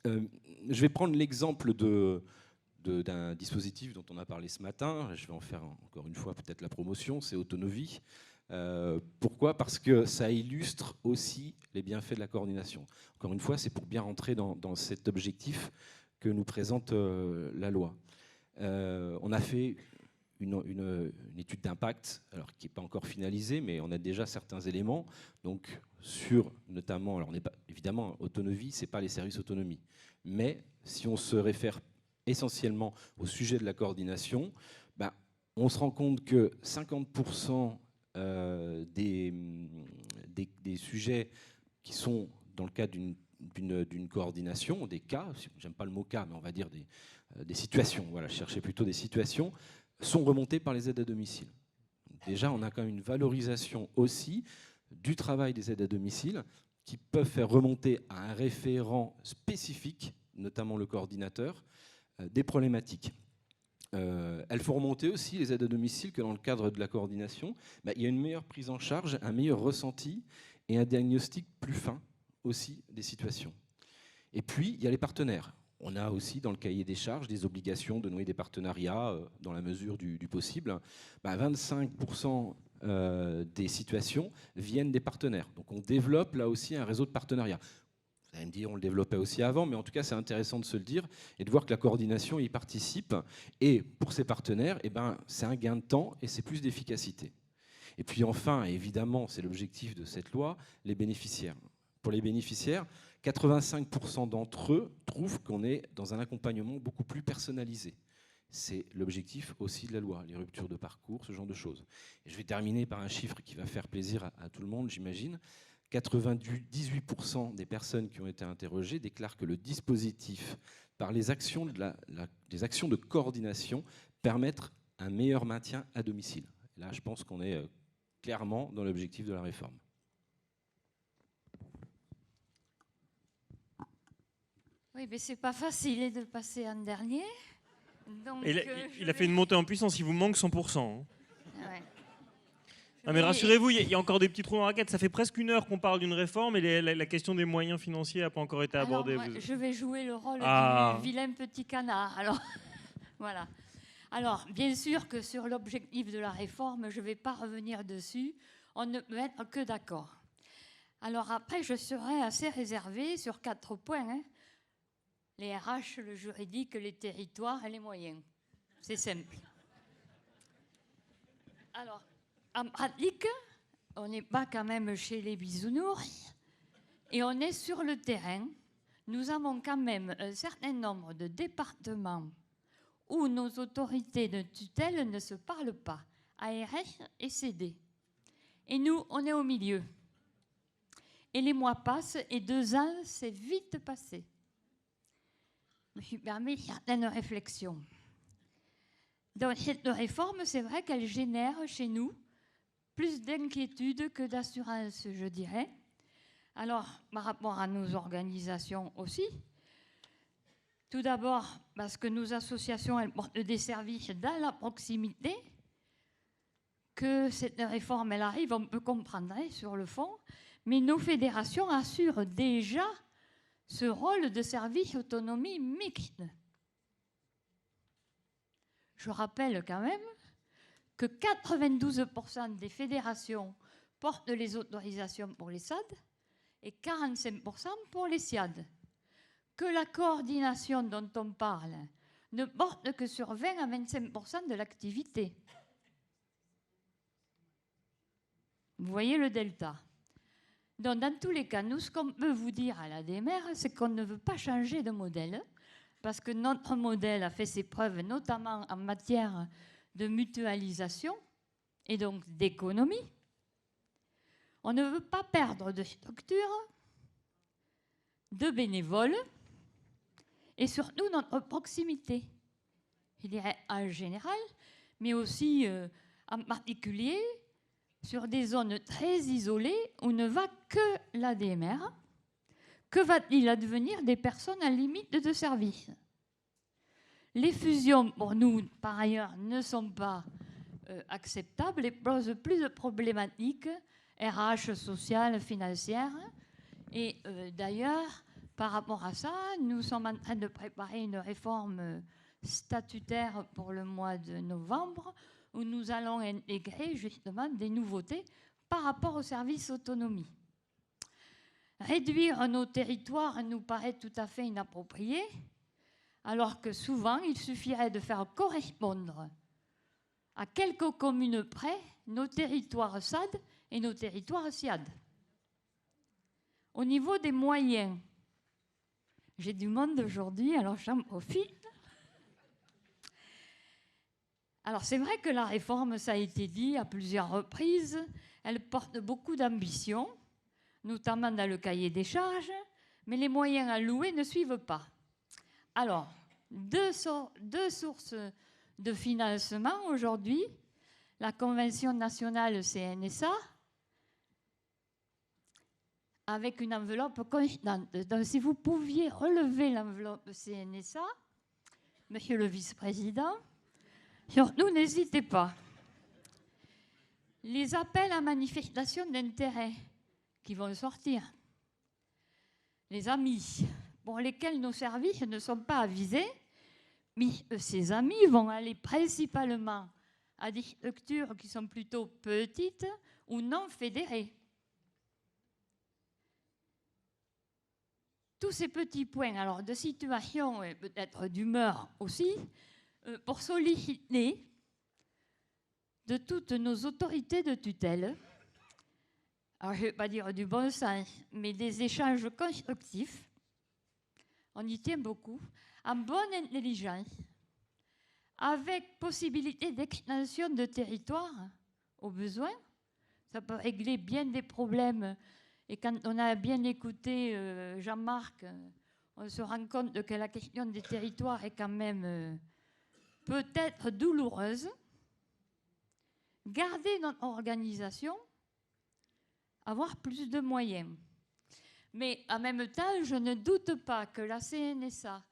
Je vais prendre l'exemple d'un dispositif dont on a parlé ce matin. Je vais en faire encore une fois peut-être la promotion, c'est Autonovi. Pourquoi? Parce que ça illustre aussi les bienfaits de la coordination. Encore une fois, c'est pour bien rentrer dans cet objectif que nous présente la loi. On a fait une étude d'impact, alors qui n'est pas encore finalisée, mais on a déjà certains éléments. Donc sur notamment, alors on n'est pas évidemment Autonovi, c'est pas les services autonomie, mais si on se réfère essentiellement au sujet de la coordination, on se rend compte que 50% des sujets qui sont dans le cadre d'une coordination, des cas, j'aime pas le mot cas, mais on va dire des situations, voilà, je cherchais plutôt des situations, sont remontées par les aides à domicile. Déjà, on a quand même une valorisation aussi du travail des aides à domicile qui peuvent faire remonter à un référent spécifique, notamment le coordinateur, des problématiques. Elles font remonter aussi les aides à domicile que dans le cadre de la coordination, il y a une meilleure prise en charge, un meilleur ressenti et un diagnostic plus fin aussi des situations. Et puis, il y a les partenaires. On a aussi dans le cahier des charges des obligations de nouer des partenariats dans la mesure du possible. 25% des situations viennent des partenaires. Donc on développe là aussi un réseau de partenariats. Vous allez me dire, on le développait aussi avant, mais en tout cas, c'est intéressant de se le dire et de voir que la coordination y participe. Et pour ces partenaires, c'est un gain de temps et c'est plus d'efficacité. Et puis enfin, évidemment, c'est l'objectif de cette loi, les bénéficiaires. Pour les bénéficiaires, 85% d'entre eux trouvent qu'on est dans un accompagnement beaucoup plus personnalisé. C'est l'objectif aussi de la loi, les ruptures de parcours, ce genre de choses. Et je vais terminer par un chiffre qui va faire plaisir à tout le monde, j'imagine. 98% des personnes qui ont été interrogées déclarent que le dispositif, par les actions de coordination, permettent un meilleur maintien à domicile. Et là, je pense qu'on est clairement dans l'objectif de la réforme. Oui, mais c'est pas facile de passer en dernier. Donc, il a fait une montée en puissance, il vous manque 100%. Hein. Ouais. Ah, mais rassurez-vous, il y a encore des petits trous dans la raquette. Ça fait presque 1 heure qu'on parle d'une réforme et la question des moyens financiers n'a pas encore été abordée. Alors, moi, je vais jouer le rôle du vilain petit canard. Alors, voilà. Alors, bien sûr que sur l'objectif de la réforme, je ne vais pas revenir dessus. On ne peut être que d'accord. Alors après, je serai assez réservée sur 4 points. Hein. Les RH, le juridique, les territoires et les moyens. C'est simple. Alors, en pratique, on n'est pas quand même chez les bisounours et on est sur le terrain. Nous avons quand même un certain nombre de départements où nos autorités de tutelle ne se parlent pas, ARS et CD. Et nous, on est au milieu. Et les mois passent et 2 ans, c'est vite passé. Je me suis permis certaines réflexions. Donc cette réforme, c'est vrai qu'elle génère chez nous plus d'inquiétude que d'assurance, je dirais. Alors, par rapport à nos organisations aussi, tout d'abord parce que nos associations, elles portent des services dans la proximité, que cette réforme, elle arrive, on peut comprendre sur le fond, mais nos fédérations assurent déjà ce rôle de service autonomie mixte. Je rappelle quand même que 92% des fédérations portent les autorisations pour les SAD et 45% pour les SIAD. Que la coordination dont on parle ne porte que sur 20 à 25% de l'activité. Vous voyez le delta. Donc, dans tous les cas, nous, ce qu'on peut vous dire à l'ADMR, c'est qu'on ne veut pas changer de modèle, parce que notre modèle a fait ses preuves, notamment en matière de mutualisation et donc d'économie. On ne veut pas perdre de structure, de bénévoles et surtout notre proximité. Je dirais en général, mais aussi en particulier sur des zones très isolées où ne va que l'ADMR. Que va-t-il advenir des personnes à limite de service? Les fusions, pour nous, par ailleurs, ne sont pas acceptables et posent plus de problématiques RH, sociales, financières. Et d'ailleurs, par rapport à ça, nous sommes en train de préparer une réforme statutaire pour le mois de novembre où nous allons intégrer justement des nouveautés par rapport au service autonomie. Réduire nos territoires nous paraît tout à fait inapproprié, alors que souvent, il suffirait de faire correspondre à quelques communes près nos territoires SAD et nos territoires SIAD. Au niveau des moyens, j'ai du monde aujourd'hui, alors j'en profite. Alors c'est vrai que la réforme, ça a été dit à plusieurs reprises, elle porte beaucoup d'ambition, notamment dans le cahier des charges, mais les moyens alloués ne suivent pas. Alors, deux sources de financement aujourd'hui, la Convention nationale CNSA, avec une enveloppe constante. Donc, si vous pouviez relever l'enveloppe CNSA, Monsieur le vice-président, surtout n'hésitez pas. Les appels à manifestation d'intérêt qui vont sortir, les amis pour lesquels nos services ne sont pas avisés, mais ces amis vont aller principalement à des structures qui sont plutôt petites ou non fédérées. Tous ces petits points, alors de situation et peut-être d'humeur aussi, pour solliciter de toutes nos autorités de tutelle, alors je ne vais pas dire du bon sens, mais des échanges constructifs, on y tient beaucoup, en bonne intelligence, avec possibilité d'extension de territoire au besoin. Ça peut régler bien des problèmes. Et quand on a bien écouté Jean-Marc, on se rend compte que la question des territoires est quand même peut-être douloureuse. Garder notre organisation, avoir plus de moyens. Mais en même temps, je ne doute pas que la CNSA,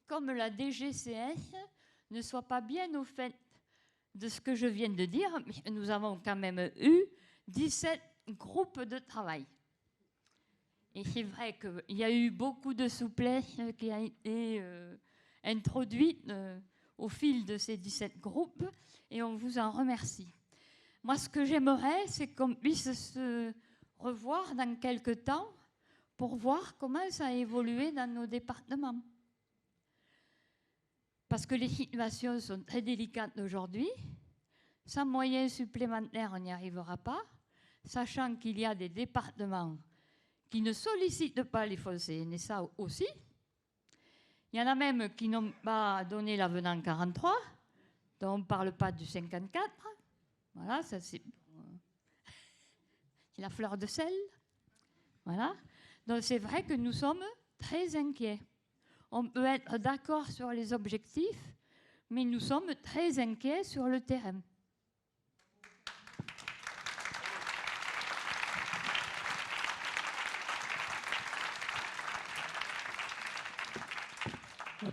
comme la DGCS, ne soit pas bien au fait de ce que je viens de dire. Mais nous avons quand même eu 17 groupes de travail. Et c'est vrai qu'il y a eu beaucoup de souplesse qui a été introduite au fil de ces 17 groupes, et on vous en remercie. Moi, ce que j'aimerais, c'est qu'on puisse se revoir dans quelques temps pour voir comment ça a évolué dans nos départements. Parce que les situations sont très délicates aujourd'hui. Sans moyens supplémentaires, on n'y arrivera pas, sachant qu'il y a des départements qui ne sollicitent pas les fonds CNSA aussi. Il y en a même qui n'ont pas donné l'avenant 43, dont on ne parle pas du 54. Voilà, ça c'est la fleur de sel. Voilà. Donc c'est vrai que nous sommes très inquiets. On peut être d'accord sur les objectifs, mais nous sommes très inquiets sur le terrain.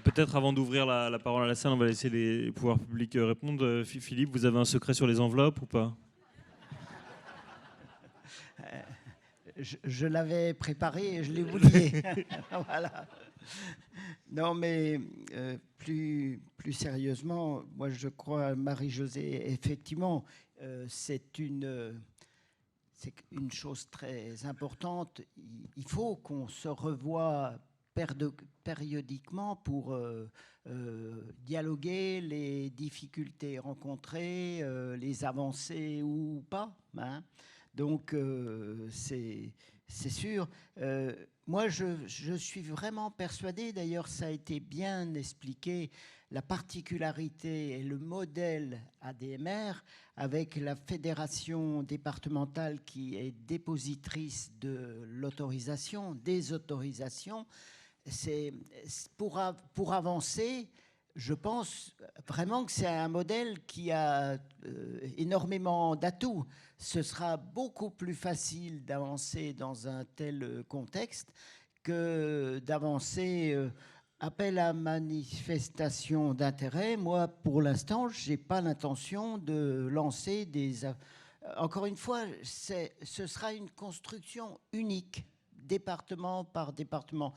Peut-être avant d'ouvrir la parole à la salle, on va laisser les pouvoirs publics répondre. Philippe, vous avez un secret sur les enveloppes ou pas? Je l'avais préparé et je l'ai oublié. Voilà. Non, mais plus sérieusement, moi je crois, Marie-Josée, effectivement, c'est une chose très importante. Il faut qu'on se revoie périodiquement pour dialoguer les difficultés rencontrées, les avancées ou pas. Hein. Donc, c'est sûr. Moi, je suis vraiment persuadé, d'ailleurs, ça a été bien expliqué, la particularité et le modèle ADMR avec la fédération départementale qui est dépositrice de l'autorisation, des autorisations. C'est pour avancer. Je pense vraiment que c'est un modèle qui a énormément d'atouts. Ce sera beaucoup plus facile d'avancer dans un tel contexte que d'avancer appel à manifestation d'intérêt. Moi, pour l'instant, je n'ai pas l'intention de lancer des... Encore une fois, ce sera une construction unique, département par département.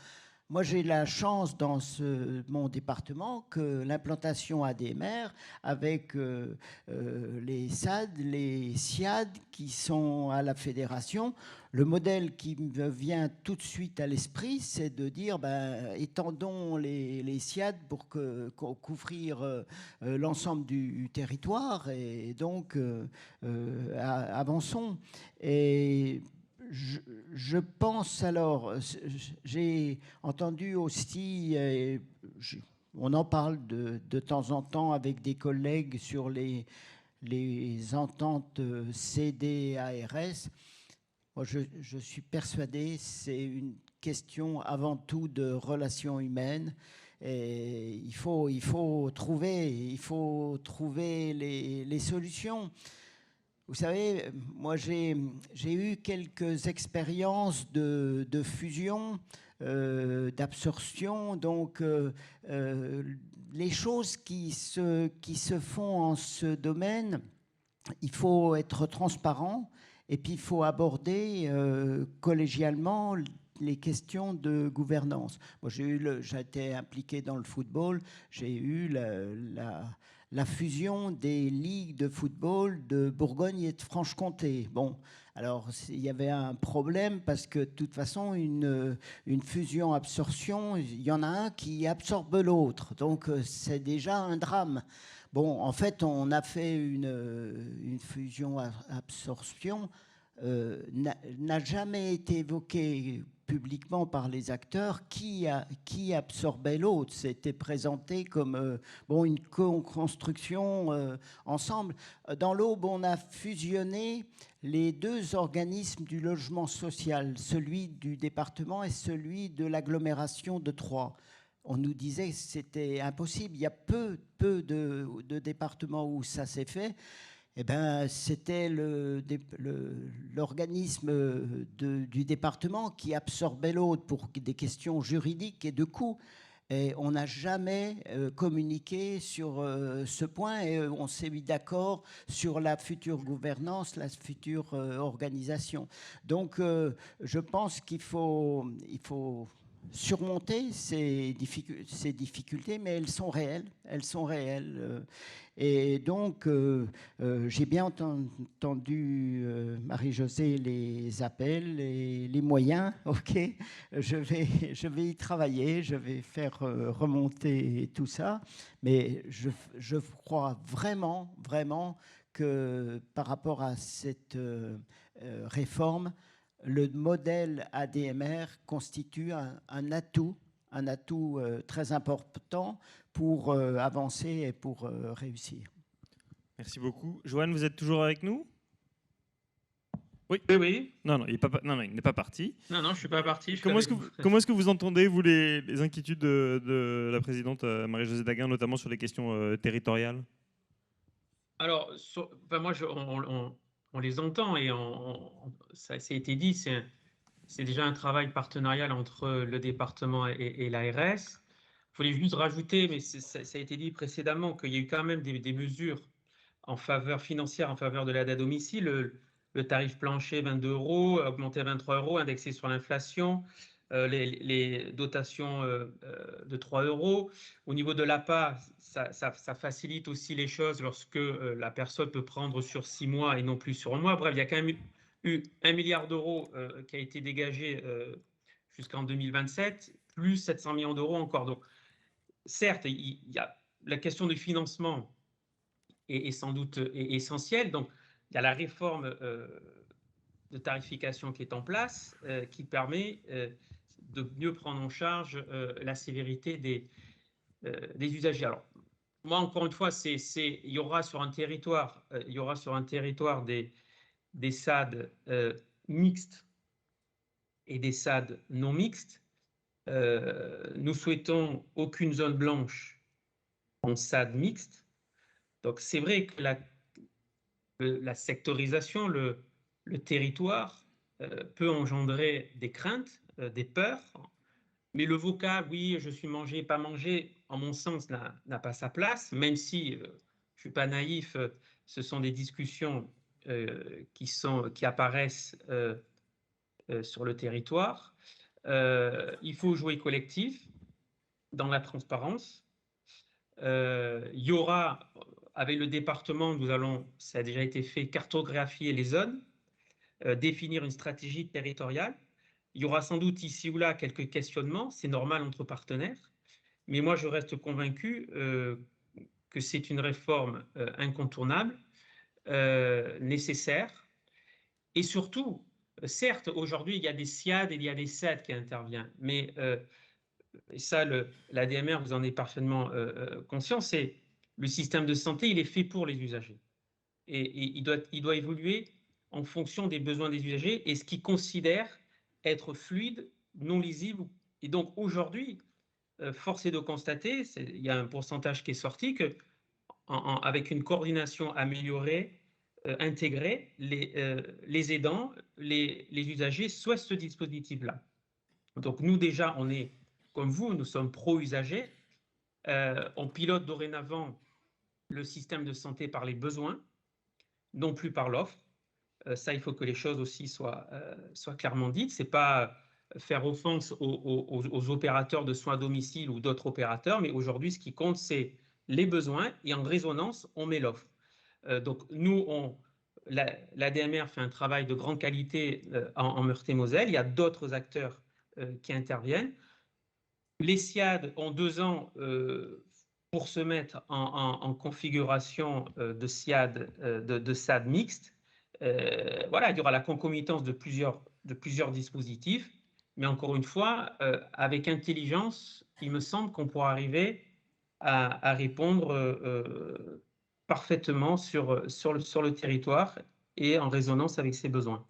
Moi, j'ai la chance dans mon département que l'implantation ADMR avec les SAD, les SIAD qui sont à la fédération, le modèle qui me vient tout de suite à l'esprit, c'est de dire étendons les SIAD pour couvrir l'ensemble du territoire et donc avançons. Et je pense alors, j'ai entendu aussi, on en parle de temps en temps avec des collègues sur les ententes CD-ARS. Moi, je suis persuadé, c'est une question avant tout de relations humaines. Et il faut trouver les solutions. Vous savez, moi, j'ai eu quelques expériences de fusion, d'absorption. Donc, les choses qui se font en ce domaine, il faut être transparent et puis il faut aborder collégialement les questions de gouvernance. Moi, j'ai été impliqué dans le football, j'ai eu la fusion des ligues de football de Bourgogne et de Franche-Comté. Bon, alors il y avait un problème parce que de toute façon, une fusion-absorption, il y en a un qui absorbe l'autre. Donc c'est déjà un drame. Bon, en fait, on a fait une fusion-absorption, n'a jamais été évoquée publiquement par les acteurs qui absorbait l'autre. C'était présenté comme bon, une co-construction ensemble. Dans l'Aube, on a fusionné les deux organismes du logement social, celui du département et celui de l'agglomération de Troyes. On nous disait que c'était impossible. Il y a peu de départements où ça s'est fait. Eh ben, c'était l'organisme du département qui absorbait l'autre pour des questions juridiques et de coûts. Et on n'a jamais communiqué sur ce point et on s'est mis d'accord sur la future gouvernance, la future organisation. Donc, je pense qu'il faut surmonter ces difficultés, mais elles sont réelles. Elles sont réelles. Et donc, j'ai bien entendu Marie-Josée les appels, les moyens. OK, je vais y travailler, je vais faire remonter tout ça. Mais je crois vraiment, vraiment que par rapport à cette réforme, le modèle ADMR constitue un atout très important pour avancer et pour réussir. Merci beaucoup. Johan, vous êtes toujours avec nous? Oui. Oui. Non, il n'est pas parti. Non, je ne suis pas parti. Comment est-ce que vous entendez, vous, les inquiétudes de la présidente Marie-Josée Daguin, notamment sur les questions territoriales? Alors, moi, on les entend et ça a été dit, c'est déjà un travail partenarial entre le département et l'ARS. Il faut juste rajouter, mais ça a été dit précédemment, qu'il y a eu quand même des mesures financières en faveur de l'aide à domicile. Le tarif plancher, 22 €, augmenté à 23 €, indexé sur l'inflation, les dotations de 3 €. Au niveau de l'APA, ça facilite aussi les choses lorsque la personne peut prendre sur 6 mois et non plus sur un mois. Bref, il y a quand même eu 1 milliard d'euros qui a été dégagé jusqu'en 2027, plus 700 millions d'euros encore. Donc, certes, il y a la question du financement est sans doute essentielle. Donc, il y a la réforme de tarification qui est en place, qui permet de mieux prendre en charge la sévérité des usagers. Alors, moi, encore une fois, il y aura sur un territoire, des SAD mixtes et des SAD non mixtes. Nous souhaitons aucune zone blanche en SAD mixte. Donc, c'est vrai que la sectorisation, le territoire peut engendrer des craintes, des peurs, mais le vocable, oui, je suis mangé, pas mangé, en mon sens, n'a pas sa place, même si je ne suis pas naïf, ce sont des discussions qui apparaissent sur le territoire. Il faut jouer collectif, dans la transparence. Il y aura, avec le département, ça a déjà été fait, cartographier les zones, définir une stratégie territoriale. Il y aura sans doute ici ou là quelques questionnements, c'est normal entre partenaires, mais moi je reste convaincu que c'est une réforme incontournable, nécessaire, et surtout, certes, aujourd'hui il y a des SIAD et il y a des SAD qui interviennent, mais et ça, l'ADMR, vous en êtes parfaitement conscient, c'est le système de santé, il est fait pour les usagers. Et il doit évoluer en fonction des besoins des usagers et ce qu'ils considèrent être fluide, non lisible. Et donc aujourd'hui, force est de constater, il y a un pourcentage qui est sorti, que avec une coordination améliorée, intégrée, les aidants, les usagers souhaitent ce dispositif-là. Donc nous déjà, on est, comme vous, nous sommes pro-usagers. On pilote dorénavant le système de santé par les besoins, non plus par l'offre. Ça, il faut que les choses aussi soient clairement dites. Ce n'est pas faire offense aux opérateurs de soins à domicile ou d'autres opérateurs, mais aujourd'hui, ce qui compte, c'est les besoins et en résonance, on met l'offre. Donc, nous, la DMR fait un travail de grande qualité en Meurthe-et-Moselle. Il y a d'autres acteurs qui interviennent. Les SIAD ont 2 ans pour se mettre en configuration de SIAD, de SAD mixte. Voilà, il y aura la concomitance de plusieurs dispositifs, mais encore une fois, avec intelligence, il me semble qu'on pourra arriver à répondre parfaitement sur le territoire et en résonance avec ses besoins.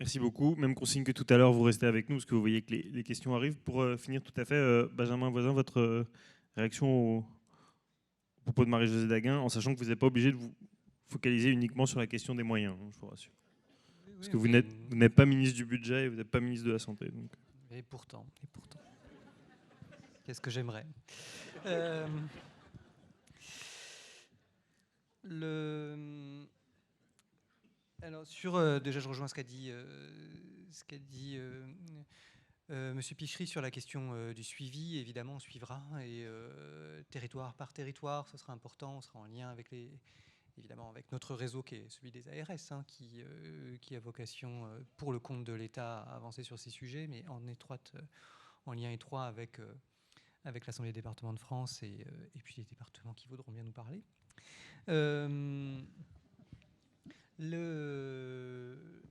Merci beaucoup. Même consigne que tout à l'heure, vous restez avec nous, parce que vous voyez que les questions arrivent. Pour finir tout à fait, Benjamin Voisin, votre réaction au propos de Marie-Josée Daguin, en sachant que vous n'êtes pas obligé de vous focaliser uniquement sur la question des moyens, hein, je vous rassure. Parce que vous n'êtes pas ministre du budget et vous n'êtes pas ministre de la Santé. Donc. Et pourtant. Qu'est-ce que j'aimerais Alors, déjà, je rejoins ce qu'a dit Monsieur Pichery sur la question du suivi. Évidemment, on suivra et territoire par territoire, ce sera important. On sera en lien avec évidemment avec notre réseau qui est celui des ARS, hein, qui a vocation, pour le compte de l'État, à avancer sur ces sujets, mais en lien étroit avec l'Assemblée des départements de France et puis les départements qui voudront bien nous parler.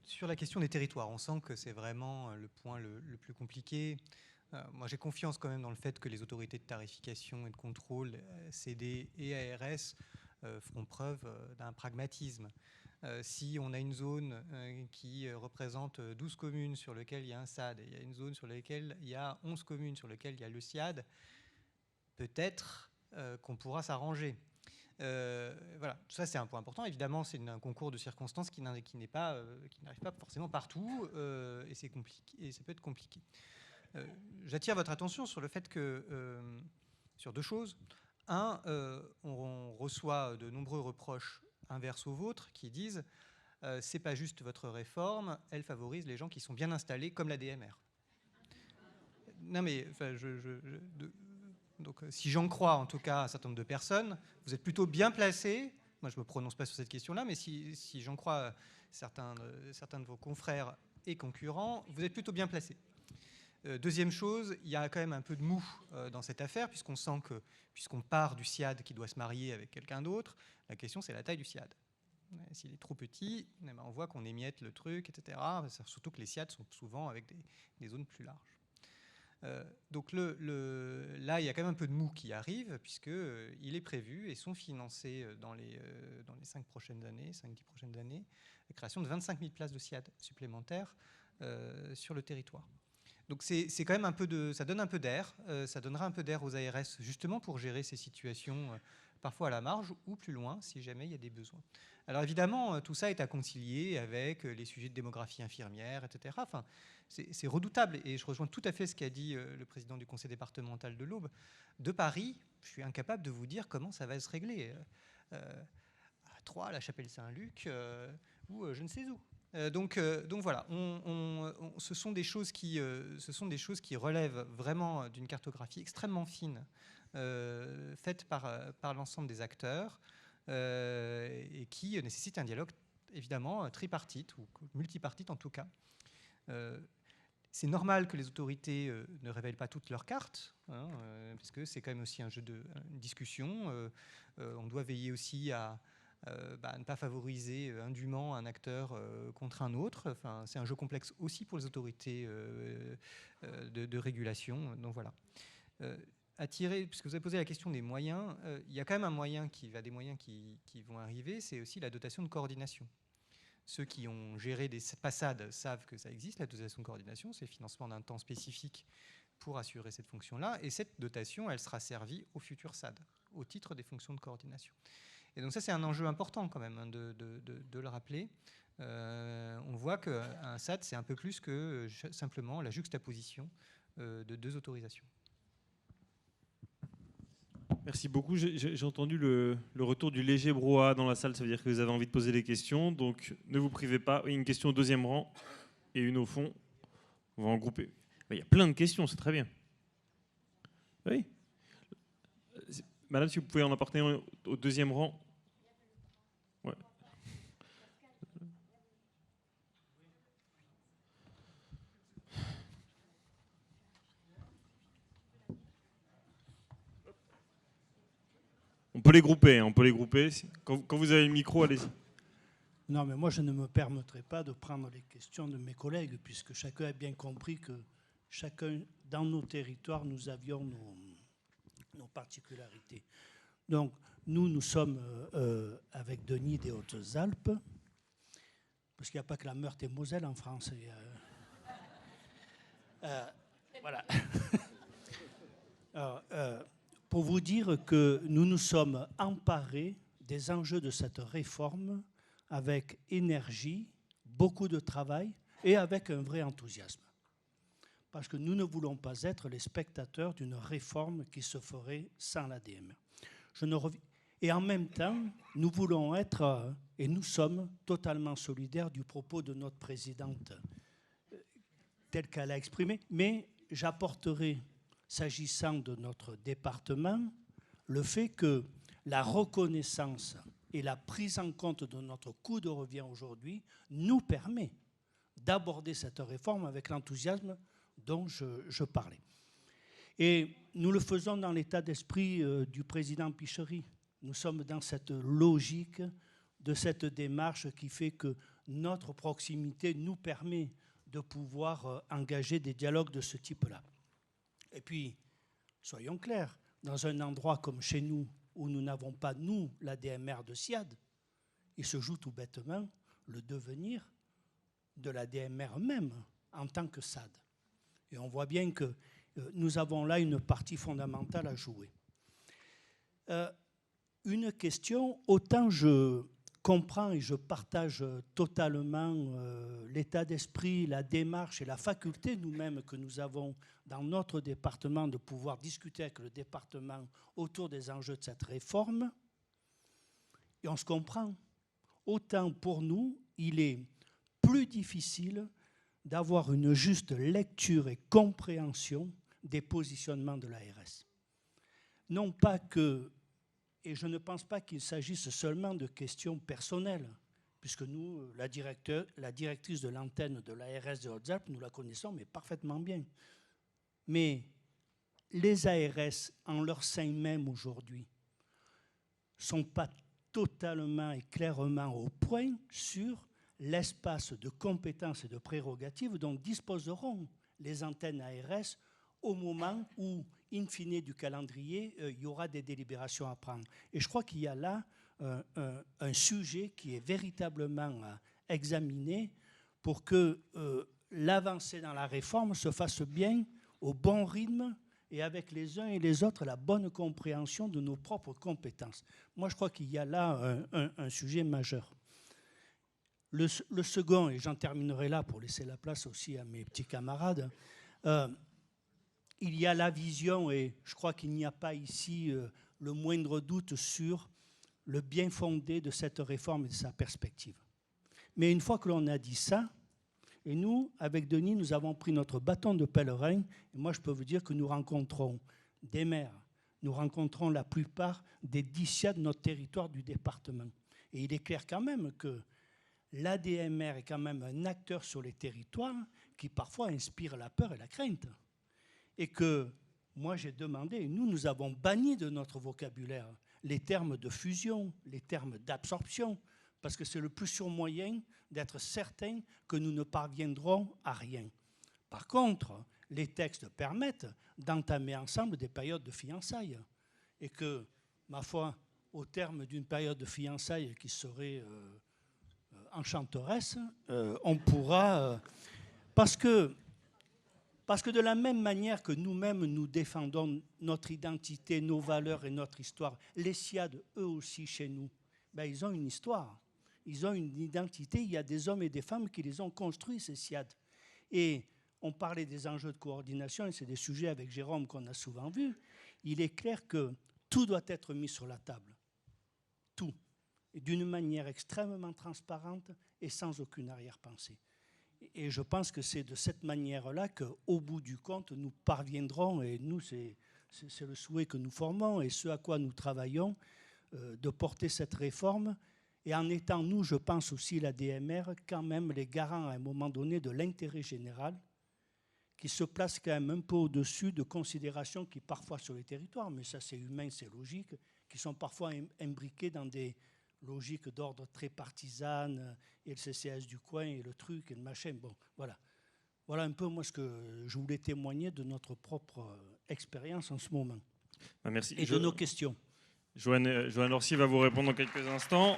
Sur la question des territoires, on sent que c'est vraiment le point le plus compliqué. Moi, j'ai confiance quand même dans le fait que les autorités de tarification et de contrôle, CD et ARS, feront preuve d'un pragmatisme. Si on a une zone qui représente 12 communes sur lesquelles il y a un SAD, et il y a une zone sur laquelle il y a 11 communes sur lesquelles il y a le SIAD, peut-être qu'on pourra s'arranger. Voilà, tout ça c'est un point important. Évidemment, c'est un concours de circonstances qui n'arrive pas forcément partout et c'est compliqué, et ça peut être compliqué. J'attire votre attention sur le fait que sur 2 choses. Un, on reçoit de nombreux reproches inverses aux vôtres qui disent c'est pas juste votre réforme, elle favorise les gens qui sont bien installés comme la DMR. Non mais enfin, donc, si j'en crois en tout cas un certain nombre de personnes, vous êtes plutôt bien placés. Moi, je ne me prononce pas sur cette question-là, mais si j'en crois certains de vos confrères et concurrents, vous êtes plutôt bien placés. Deuxième chose, il y a quand même un peu de mou dans cette affaire, puisqu'on sent que, puisqu'on part du SIAD qui doit se marier avec quelqu'un d'autre, la question c'est la taille du SIAD. S'il est trop petit, on voit qu'on émiette le truc, etc. Surtout que les SIAD sont souvent avec des zones plus larges. Donc là, il y a quand même un peu de mou qui arrive, puisqu'il est prévu et sont financés dans les 5-10 prochaines années, la création de 25 000 places de SIAD supplémentaires sur le territoire. Donc c'est quand même ça donne un peu d'air, ça donnera un peu d'air aux ARS justement pour gérer ces situations parfois à la marge ou plus loin si jamais il y a des besoins. Alors évidemment, tout ça est à concilier avec les sujets de démographie infirmière, etc. Enfin, c'est redoutable et je rejoins tout à fait ce qu'a dit le président du conseil départemental de l'Aube. De Paris, je suis incapable de vous dire comment ça va se régler. À Troyes, la Chapelle-Saint-Luc ou je ne sais où. Donc voilà, ce sont des choses qui relèvent vraiment d'une cartographie extrêmement fine, faite par l'ensemble des acteurs et qui nécessite un dialogue évidemment tripartite ou multipartite en tout cas. C'est normal que les autorités ne révèlent pas toutes leurs cartes, hein, parce que c'est quand même aussi une discussion. On doit veiller aussi à ne pas favoriser indûment un acteur contre un autre. Enfin, c'est un jeu complexe aussi pour les autorités de régulation. Donc voilà. attirer, puisque vous avez posé la question des moyens, il y a quand même un moyen des moyens qui vont arriver, c'est aussi la dotation de coordination. Ceux qui ont géré des passades savent que ça existe, la dotation de coordination, c'est le financement d'un temps spécifique pour assurer cette fonction-là. Et cette dotation, elle sera servie au futur SAD, au titre des fonctions de coordination. Et donc ça, c'est un enjeu important quand même de le rappeler. On voit qu'un SAD, c'est un peu plus que simplement la juxtaposition de deux autorisations. Merci beaucoup. J'ai entendu le retour du léger brouhaha dans la salle. Ça veut dire que vous avez envie de poser des questions. Donc, ne vous privez pas. Une question au deuxième rang et une au fond. On va en grouper. Il y a plein de questions, c'est très bien. Oui. Madame, si vous pouvez en apporter un au deuxième rang. Ouais. On peut les grouper, on peut les grouper. Quand vous avez le micro, allez-y. Non, mais moi, je ne me permettrai pas de prendre les questions de mes collègues, puisque chacun a bien compris que chacun, dans nos territoires, nous avions nos particularités. Donc, nous sommes avec Denis des Hautes-Alpes, parce qu'il n'y a pas que la Meurthe et Moselle en France. Voilà. Alors, pour vous dire que nous nous sommes emparés des enjeux de cette réforme avec énergie, beaucoup de travail et avec un vrai enthousiasme. Parce que nous ne voulons pas être les spectateurs d'une réforme qui se ferait sans l'ADMR. Et en même temps, nous voulons être, et nous sommes totalement solidaires du propos de notre présidente tel qu'elle a exprimé, mais j'apporterai, s'agissant de notre département, le fait que la reconnaissance et la prise en compte de notre coût de revient aujourd'hui nous permet d'aborder cette réforme avec l'enthousiasme dont je parlais. Et nous le faisons dans l'état d'esprit du président Pichery. Nous sommes dans cette logique de cette démarche qui fait que notre proximité nous permet de pouvoir engager des dialogues de ce type-là. Et puis, soyons clairs, dans un endroit comme chez nous, où nous n'avons pas, nous, l'ADMR de SIAD, il se joue tout bêtement le devenir de l'ADMR même en tant que SAD. Et on voit bien que nous avons là une partie fondamentale à jouer. Une question, autant je comprends et je partage totalement l'état d'esprit, la démarche et la faculté nous-mêmes que nous avons dans notre département de pouvoir discuter avec le département autour des enjeux de cette réforme. Et on se comprend. Autant pour nous, il est plus difficile d'avoir une juste lecture et compréhension des positionnements de l'ARS. Non pas que... Et je ne pense pas qu'il s'agisse seulement de questions personnelles, puisque nous, la directrice de l'antenne de l'ARS des Hautes-Alpes, nous la connaissons, mais parfaitement bien. Mais les ARS, en leur sein même aujourd'hui, ne sont pas totalement et clairement au point sur l'espace de compétences et de prérogatives dont disposeront les antennes ARS au moment où, in fine du calendrier, il y aura des délibérations à prendre. Et je crois qu'il y a là un sujet qui est véritablement à examiner pour que l'avancée dans la réforme se fasse bien, au bon rythme, et avec les uns et les autres, la bonne compréhension de nos propres compétences. Moi, je crois qu'il y a là un sujet majeur. Le second, et j'en terminerai là pour laisser la place aussi à mes petits camarades, il y a la vision, et je crois qu'il n'y a pas ici le moindre doute sur le bien fondé de cette réforme et de sa perspective. Mais une fois que l'on a dit ça, et nous, avec Denis, nous avons pris notre bâton de pèlerin, et moi je peux vous dire que nous rencontrons des maires, nous rencontrons la plupart des DICIA de notre territoire du département. Et il est clair quand même que l'ADMR est quand même un acteur sur les territoires qui parfois inspire la peur et la crainte. Et que moi j'ai demandé, et nous avons banni de notre vocabulaire les termes de fusion, les termes d'absorption, parce que c'est le plus sûr moyen d'être certain que nous ne parviendrons à rien. Par contre, les textes permettent d'entamer ensemble des périodes de fiançailles. Et que, ma foi, au terme d'une période de fiançailles qui serait enchanteresse, on pourra... parce que de la même manière que nous-mêmes, nous défendons notre identité, nos valeurs et notre histoire, les SIAD, eux aussi, chez nous, ben, ils ont une histoire, ils ont une identité. Il y a des hommes et des femmes qui les ont construits, ces SIAD. Et on parlait des enjeux de coordination, et c'est des sujets avec Jérôme qu'on a souvent vus. Il est clair que tout doit être mis sur la table. Tout. Et d'une manière extrêmement transparente et sans aucune arrière-pensée. Et je pense que c'est de cette manière-là qu'au bout du compte, nous parviendrons, et nous, c'est le souhait que nous formons et ce à quoi nous travaillons, de porter cette réforme, et en étant, nous, je pense aussi, la DMR, quand même les garants à un moment donné de l'intérêt général, qui se place quand même un peu au-dessus de considérations qui, parfois sur les territoires, mais ça c'est humain, c'est logique, qui sont parfois imbriquées dans des logiques d'ordre très partisane, et le CCS du coin, et le truc, et le machin. Bon, voilà. Voilà un peu, moi, ce que je voulais témoigner de notre propre expérience en ce moment. Merci. Et de nos questions. Joanne Orsier va vous répondre dans quelques instants.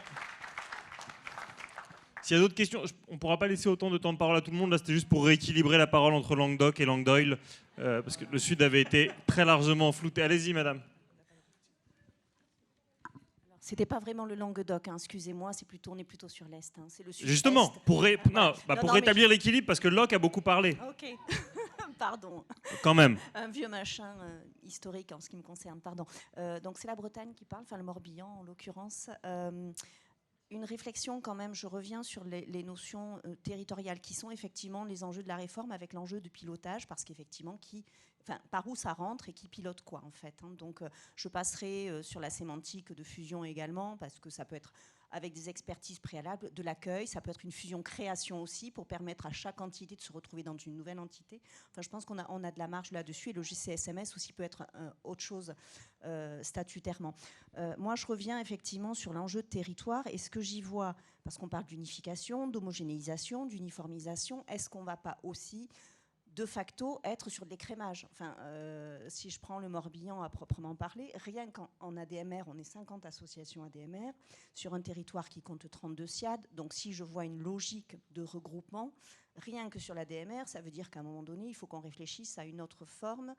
S'il y a d'autres questions, on ne pourra pas laisser autant de temps de parole à tout le monde. Là, c'était juste pour rééquilibrer la parole entre Languedoc et Languedoil, parce que le Sud avait été très largement flouté. Allez-y, madame. C'était pas vraiment le Languedoc, hein, excusez-moi, on est plutôt sur l'Est. Hein, c'est le Sud-Est. Justement, pour rétablir l'équilibre, parce que Locke a beaucoup parlé. Ok, pardon. Quand même. Un vieux machin historique en ce qui me concerne, pardon. Donc c'est la Bretagne qui parle, enfin le Morbihan en l'occurrence. Une réflexion quand même, je reviens sur les notions territoriales qui sont effectivement les enjeux de la réforme avec l'enjeu de pilotage, parce qu'effectivement, par où ça rentre et qui pilote quoi en fait. Hein. Donc je passerai sur la sémantique de fusion également, parce que ça peut être avec des expertises préalables, de l'accueil, ça peut être une fusion-création aussi pour permettre à chaque entité de se retrouver dans une nouvelle entité. Enfin, je pense qu'on a de la marge là-dessus et le GCSMS aussi peut être autre chose statutairement. Moi, je reviens effectivement sur l'enjeu de territoire et ce que j'y vois, parce qu'on parle d'unification, d'homogénéisation, d'uniformisation, est-ce qu'on ne va pas aussi de facto être sur de l'écrémage. Enfin, si je prends le Morbihan à proprement parler, rien qu'en ADMR, on est 50 associations ADMR sur un territoire qui compte 32 SIAD. Donc si je vois une logique de regroupement, rien que sur l'ADMR, ça veut dire qu'à un moment donné, il faut qu'on réfléchisse à une autre forme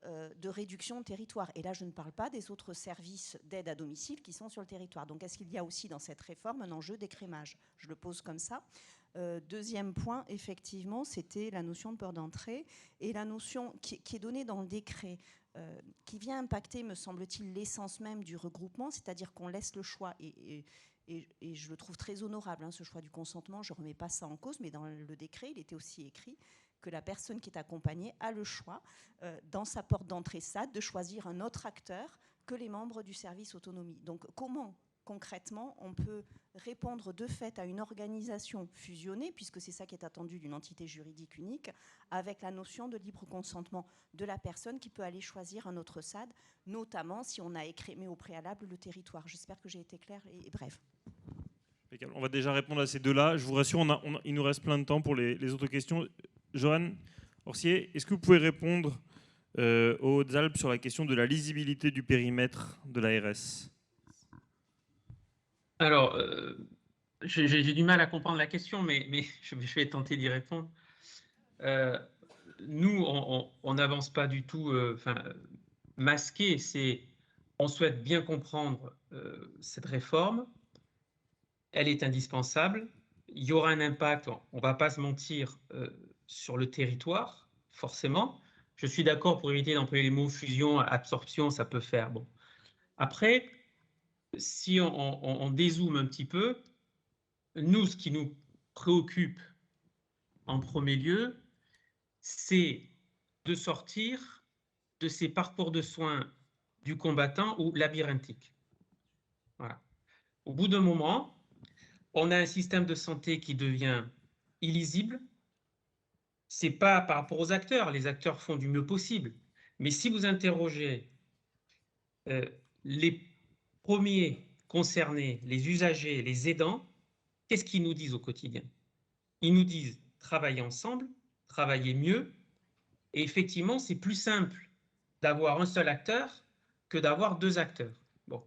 de réduction de territoire. Et là, je ne parle pas des autres services d'aide à domicile qui sont sur le territoire. Donc, est-ce qu'il y a aussi dans cette réforme un enjeu d'écrémage? Je le pose comme ça. Deuxième point, effectivement, c'était la notion de port d'entrée et la notion qui est donnée dans le décret, qui vient impacter, me semble-t-il, l'essence même du regroupement, c'est-à-dire qu'on laisse le choix, et je le trouve très honorable, hein, ce choix du consentement, je ne remets pas ça en cause, mais dans le décret, il était aussi écrit que la personne qui est accompagnée a le choix, dans sa porte d'entrée SAD, de choisir un autre acteur que les membres du service autonomie. Donc comment concrètement on peut répondre de fait à une organisation fusionnée, puisque c'est ça qui est attendu d'une entité juridique unique, avec la notion de libre consentement de la personne qui peut aller choisir un autre SAD, notamment si on a écrémé au préalable le territoire. J'espère que j'ai été claire et bref. On va déjà répondre à ces deux-là. Je vous rassure, il nous reste plein de temps pour les autres questions. Joanne Orsier, est-ce que vous pouvez répondre aux Hautes-Alpes sur la question de la lisibilité du périmètre de l'ARS? Alors, j'ai du mal à comprendre la question, mais je vais tenter d'y répondre. Nous, on n'avance pas du tout masqué. On souhaite bien comprendre cette réforme. Elle est indispensable. Il y aura un impact, on ne va pas se mentir, sur le territoire, forcément. Je suis d'accord pour éviter d'employer les mots fusion, absorption, ça peut faire. Bon. Après, si on dézoome un petit peu, nous, ce qui nous préoccupe en premier lieu, c'est de sortir de ces parcours de soins du combattant ou labyrinthiques. Voilà. Au bout d'un moment, on a un système de santé qui devient illisible. Ce n'est pas par rapport aux acteurs, les acteurs font du mieux possible. Mais si vous interrogez les premiers concernés, les usagers, les aidants, qu'est-ce qu'ils nous disent au quotidien? Ils nous disent travailler ensemble, travailler mieux, Et effectivement, c'est plus simple d'avoir un seul acteur que d'avoir 2 acteurs. Bon.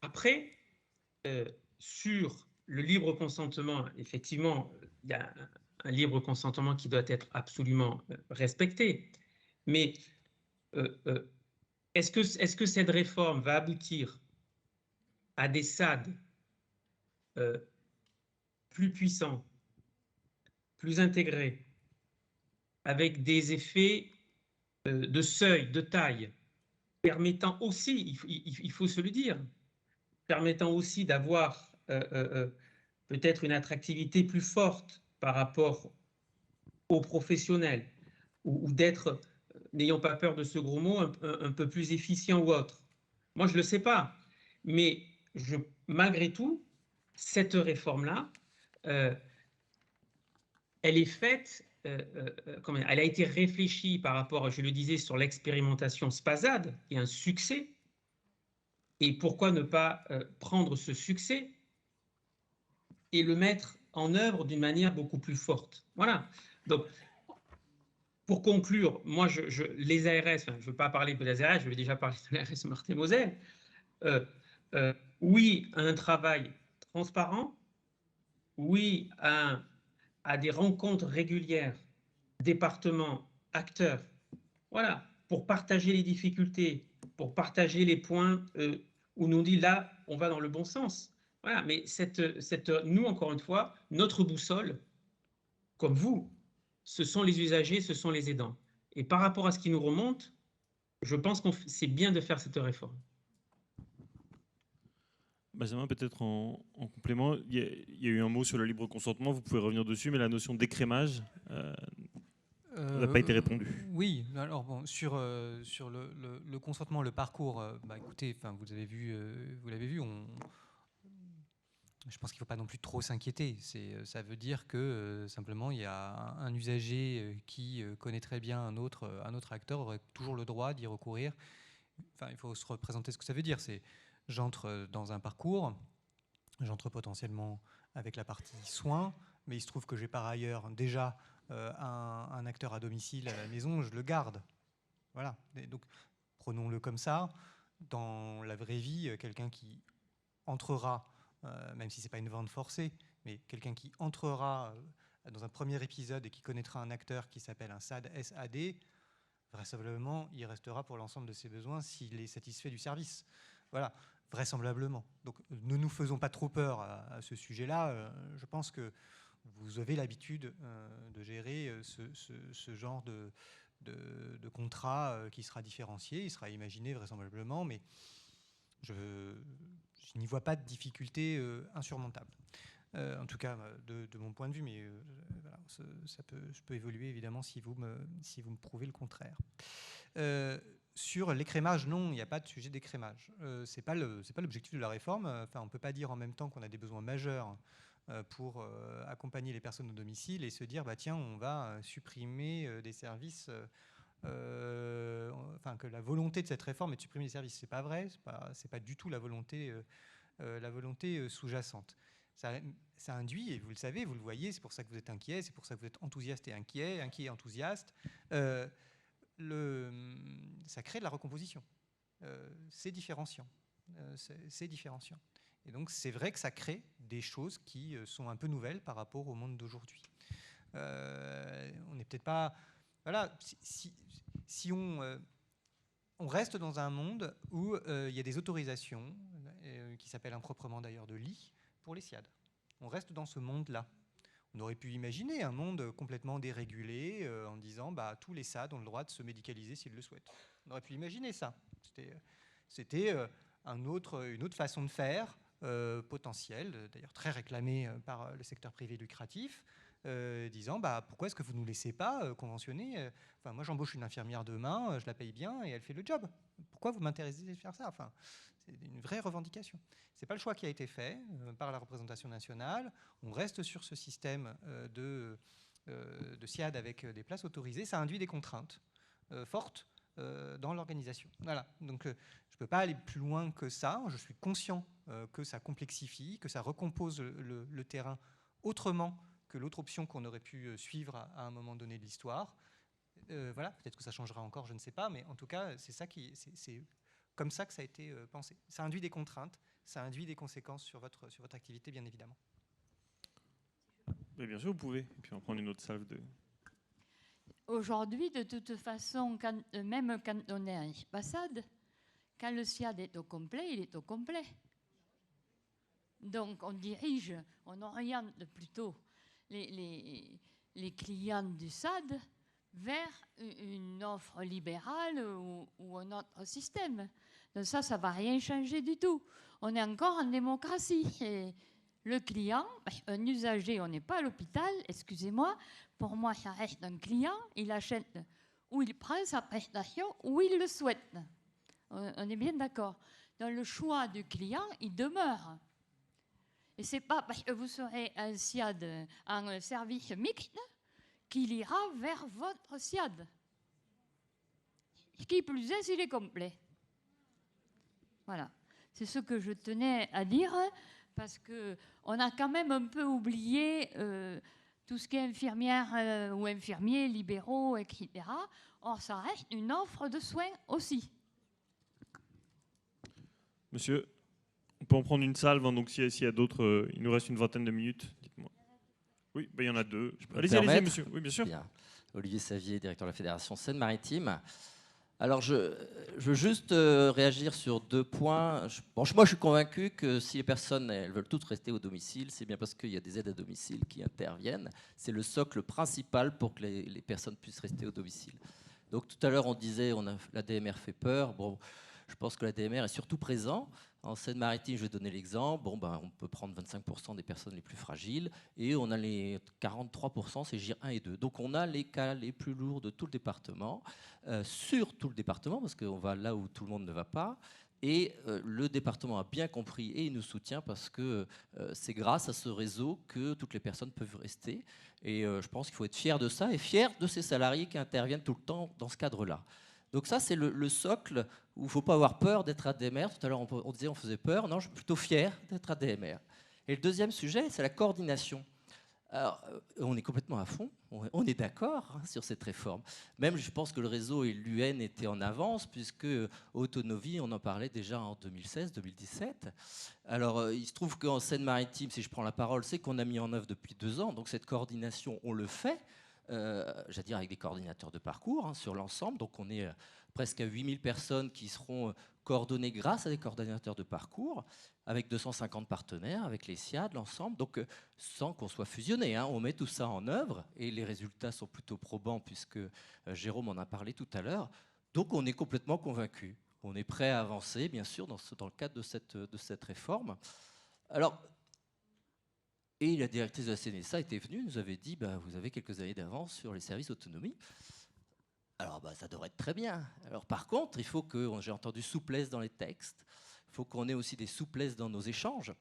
Après, sur le libre consentement, effectivement, il y a un libre consentement qui doit être absolument respecté. Mais est-ce que cette réforme va aboutir à des SAD plus puissants, plus intégrés, avec des effets de seuil, de taille, permettant aussi, il faut se le dire, permettant aussi d'avoir peut-être une attractivité plus forte par rapport aux professionnels, ou d'être, n'ayons pas peur de ce gros mot, un peu plus efficient ou autre. Moi, je ne le sais pas, mais malgré tout, cette réforme-là, elle est faite, elle a été réfléchie par rapport, je le disais, sur l'expérimentation SPASAD, qui est un succès. Et pourquoi ne pas prendre ce succès et le mettre en œuvre d'une manière beaucoup plus forte? Voilà. Donc, pour conclure, moi, les ARS, je ne veux pas parler des ARS, je vais déjà parler de l'ARS Meurthe-et-Moselle. Oui, à un travail transparent, oui, à des rencontres régulières, départements, acteurs, voilà, pour partager les difficultés, pour partager les points où nous dit là, on va dans le bon sens. Voilà, mais nous, encore une fois, notre boussole, comme vous, ce sont les usagers, ce sont les aidants. Et par rapport à ce qui nous remonte, je pense que c'est bien de faire cette réforme. Benjamin, peut-être en complément, il y a eu un mot sur le libre consentement, vous pouvez revenir dessus, mais la notion d'écrémage n'a pas été répondue. Oui, alors bon, sur le consentement, le parcours, écoutez, vous l'avez vu, je pense qu'il ne faut pas non plus trop s'inquiéter. Ça veut dire que simplement il y a un usager qui connaît très bien un autre acteur aurait toujours le droit d'y recourir. Enfin, il faut se représenter ce que ça veut dire. C'est j'entre dans un parcours, j'entre potentiellement avec la partie soins, mais il se trouve que j'ai par ailleurs déjà un acteur à domicile à la maison, je le garde. Voilà. Et donc prenons-le comme ça. Dans la vraie vie, quelqu'un qui entrera, même si ce n'est pas une vente forcée, mais quelqu'un qui entrera dans un premier épisode et qui connaîtra un acteur qui s'appelle un SAD, vraisemblablement, il restera pour l'ensemble de ses besoins s'il est satisfait du service. Voilà, vraisemblablement. Donc ne nous faisons pas trop peur à ce sujet-là. Je pense que vous avez l'habitude de gérer ce genre de contrat qui sera différencié, il sera imaginé vraisemblablement, mais je n'y vois pas de difficulté insurmontable. En tout cas, de mon point de vue, mais voilà, je peux évoluer évidemment si vous me prouvez le contraire. Sur l'écrémage, non, il n'y a pas de sujet d'écrémage. C'est pas l'objectif de la réforme. Enfin, on ne peut pas dire en même temps qu'on a des besoins majeurs pour accompagner les personnes au domicile et se dire, tiens, on va supprimer des services... que la volonté de cette réforme est de supprimer les services. C'est pas vrai, c'est pas du tout la volonté sous-jacente. Ça induit, et vous le savez, vous le voyez, c'est pour ça que vous êtes inquiet, c'est pour ça que vous êtes enthousiaste et inquiet et enthousiaste. Ça crée de la recomposition. C'est différenciant. C'est différenciant. Et donc c'est vrai que ça crée des choses qui sont un peu nouvelles par rapport au monde d'aujourd'hui. On n'est peut-être pas... Voilà, si on reste dans un monde où il y a des autorisations, qui s'appellent improprement d'ailleurs de lit, pour les SIAD. On reste dans ce monde-là. On aurait pu imaginer un monde complètement dérégulé en disant tous les SAD ont le droit de se médicaliser s'ils le souhaitent. On aurait pu imaginer ça. C'était une autre façon de faire potentielle, d'ailleurs très réclamée par le secteur privé lucratif, disant pourquoi est-ce que vous ne nous laissez pas conventionner moi j'embauche une infirmière demain, je la paye bien et elle fait le job. Pourquoi vous m'intéressez de faire ça? C'est une vraie revendication. Ce n'est pas le choix qui a été fait par la représentation nationale. On reste sur ce système de SIAD avec des places autorisées. Ça induit des contraintes fortes dans l'organisation. Voilà. Donc je ne peux pas aller plus loin que ça. Je suis conscient que ça complexifie, que ça recompose le terrain autrement que l'autre option qu'on aurait pu suivre à un moment donné de l'histoire. Voilà, peut-être que ça changera encore, je ne sais pas, mais en tout cas, c'est comme ça que ça a été pensé. Ça induit des contraintes, ça induit des conséquences sur votre activité, bien évidemment. Mais bien sûr, vous pouvez. Et puis on va prendre une autre salve de... Aujourd'hui, de toute façon, même quand on est en façade, quand le SIAD est au complet, il est au complet. Donc on dirige, on oriente plutôt les clients du SAD vers une offre libérale ou un autre système. Donc ça ne va rien changer du tout. On est encore en démocratie. Et le client, un usager, on n'est pas à l'hôpital, excusez-moi, pour moi ça reste un client, il achète ou il prend sa prestation où il le souhaite. On est bien d'accord. Dans le choix du client, il demeure. Et ce n'est pas parce que vous serez un SIAD, un service mixte, qu'il ira vers votre SIAD. Qui plus est, s'il est complet. Voilà. C'est ce que je tenais à dire, parce qu'on a quand même un peu oublié tout ce qui est infirmière ou infirmiers, libéraux, etc. Or, ça reste une offre de soins aussi. Monsieur, on peut en prendre une salve, hein, donc s'il y a d'autres, il nous reste une vingtaine de minutes, dites-moi. Oui, il y en a deux. Allez-y, monsieur. Oui, bien sûr. Bien. Olivier Savier, directeur de la Fédération Seine-Maritime. Alors, je veux juste réagir sur 2 points. Moi, je suis convaincu que si les personnes elles veulent toutes rester au domicile, c'est bien parce qu'il y a des aides à domicile qui interviennent. C'est le socle principal pour que les personnes puissent rester au domicile. Donc, tout à l'heure, on disait l'ADMR fait peur. Bon, je pense que l'ADMR est surtout présent. En Seine-Maritime, je vais donner l'exemple. Bon, on peut prendre 25% des personnes les plus fragiles et on a les 43%, c'est GIR 1 et 2. Donc on a les cas les plus lourds de tout le département, sur tout le département, parce qu'on va là où tout le monde ne va pas. Et le département a bien compris et il nous soutient parce que c'est grâce à ce réseau que toutes les personnes peuvent rester. Et je pense qu'il faut être fier de ça et fier de ces salariés qui interviennent tout le temps dans ce cadre-là. Donc ça, c'est le socle où il ne faut pas avoir peur d'être ADMR. Tout à l'heure, on disait on faisait peur. Non, je suis plutôt fier d'être ADMR. Et le deuxième sujet, c'est la coordination. Alors, on est complètement à fond, on est d'accord sur cette réforme. Même, je pense que le réseau et l'UN étaient en avance, puisque Autonovie, on en parlait déjà en 2016-2017. Alors, il se trouve qu'en Seine-Maritime, si je prends la parole, c'est qu'on a mis en œuvre depuis 2 ans. Donc, cette coordination, on le fait. J'allais dire avec des coordinateurs de parcours sur l'ensemble. Donc on est presque à 8000 personnes qui seront coordonnées grâce à des coordinateurs de parcours, avec 250 partenaires, avec les SIAD, l'ensemble. Donc sans qu'on soit fusionné, on met tout ça en œuvre et les résultats sont plutôt probants puisque Jérôme en a parlé tout à l'heure. Donc on est complètement convaincu. On est prêt à avancer, bien sûr, dans le cadre de cette réforme. Alors, et la directrice de la CNSA était venue, nous avait dit vous avez quelques années d'avance sur les services autonomie. Alors ça devrait être très bien. Alors par contre, il faut que, j'ai entendu souplesse dans les textes, il faut qu'on ait aussi des souplesses dans nos échanges.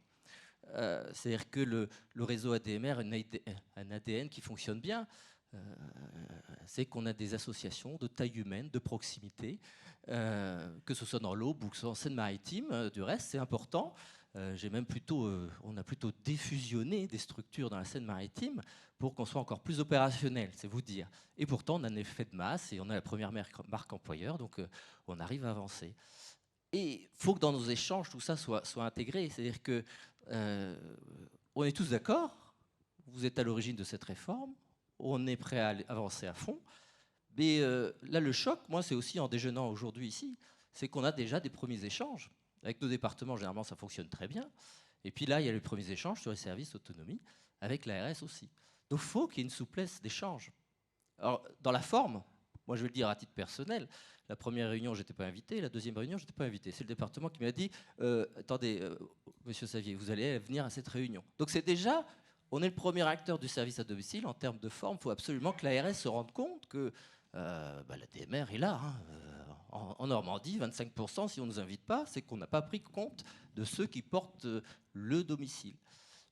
C'est-à-dire que le réseau ADMR a un ADN qui fonctionne bien. C'est qu'on a des associations de taille humaine, de proximité, que ce soit dans l'Aube ou que ce soit en Seine-Maritime. Du reste, c'est important. On a plutôt défusionné des structures dans la Seine-Maritime pour qu'on soit encore plus opérationnel, c'est vous dire. Et pourtant, on a un effet de masse et on a la première marque employeur, donc on arrive à avancer. Et il faut que dans nos échanges, tout ça soit intégré. C'est-à-dire que on est tous d'accord, vous êtes à l'origine de cette réforme, on est prêt à avancer à fond. Mais là, le choc, moi, c'est aussi en déjeunant aujourd'hui ici, c'est qu'on a déjà des premiers échanges. Avec nos départements, généralement, ça fonctionne très bien. Et puis là, il y a les premiers échanges sur les services autonomie, avec l'ARS aussi. Donc, il faut qu'il y ait une souplesse d'échange. Alors, dans la forme, moi, je vais le dire à titre personnel, la première réunion, je n'étais pas invité. La deuxième réunion, je n'étais pas invité. C'est le département qui m'a dit attendez, monsieur Savier, vous allez venir à cette réunion. Donc, c'est déjà, on est le premier acteur du service à domicile. En termes de forme, il faut absolument que l'ARS se rende compte que la DMR est là. En Normandie, 25%, si on ne nous invite pas, c'est qu'on n'a pas pris compte de ceux qui portent le domicile.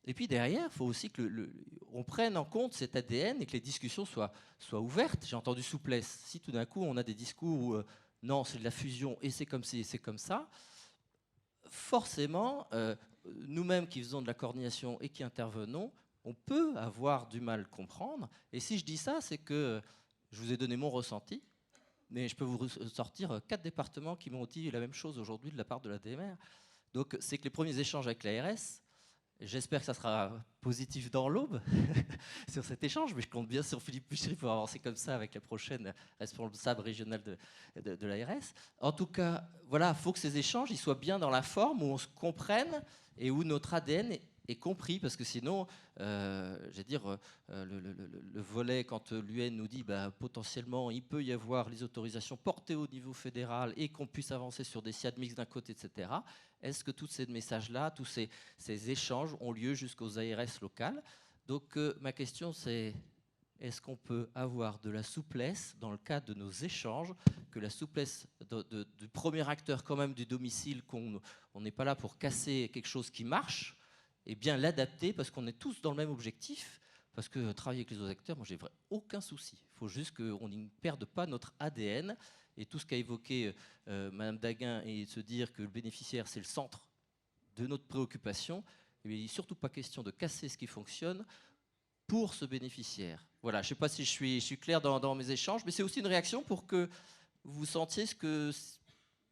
Et puis derrière, il faut aussi qu'on prenne en compte cet ADN et que les discussions soient ouvertes. J'ai entendu souplesse. Si tout d'un coup, on a des discours où non, c'est de la fusion et c'est comme ci et c'est comme ça, forcément, nous-mêmes qui faisons de la coordination et qui intervenons, on peut avoir du mal à comprendre. Et si je dis ça, c'est que je vous ai donné mon ressenti, mais je peux vous sortir 4 départements qui m'ont dit la même chose aujourd'hui de la part de la DMR. Donc c'est que les premiers échanges avec l'ARS, j'espère que ça sera positif dans l'aube sur cet échange, mais je compte bien sur Philippe Pichery pour avancer comme ça avec la prochaine responsable régionale de l'ARS. En tout cas, voilà, il faut que ces échanges ils soient bien dans la forme, où on se comprenne et où notre ADN est compris, parce que sinon, le volet, quand l'UN nous dit potentiellement il peut y avoir les autorisations portées au niveau fédéral et qu'on puisse avancer sur des SIAD mixtes d'un côté, etc., est-ce que tous ces messages-là, tous ces échanges ont lieu jusqu'aux ARS locales? Donc ma question c'est, est-ce qu'on peut avoir de la souplesse dans le cadre de nos échanges, que la souplesse du premier acteur quand même du domicile, qu'on n'est pas là pour casser quelque chose qui marche, et bien l'adapter, parce qu'on est tous dans le même objectif, parce que travailler avec les autres acteurs, moi j'ai aucun souci. Il faut juste qu'on ne perde pas notre ADN, et tout ce qu'a évoqué Madame Daguin, et se dire que le bénéficiaire c'est le centre de notre préoccupation, il n'est surtout pas question de casser ce qui fonctionne pour ce bénéficiaire. Voilà, je ne sais pas si je suis clair dans mes échanges, mais c'est aussi une réaction pour que vous sentiez ce que...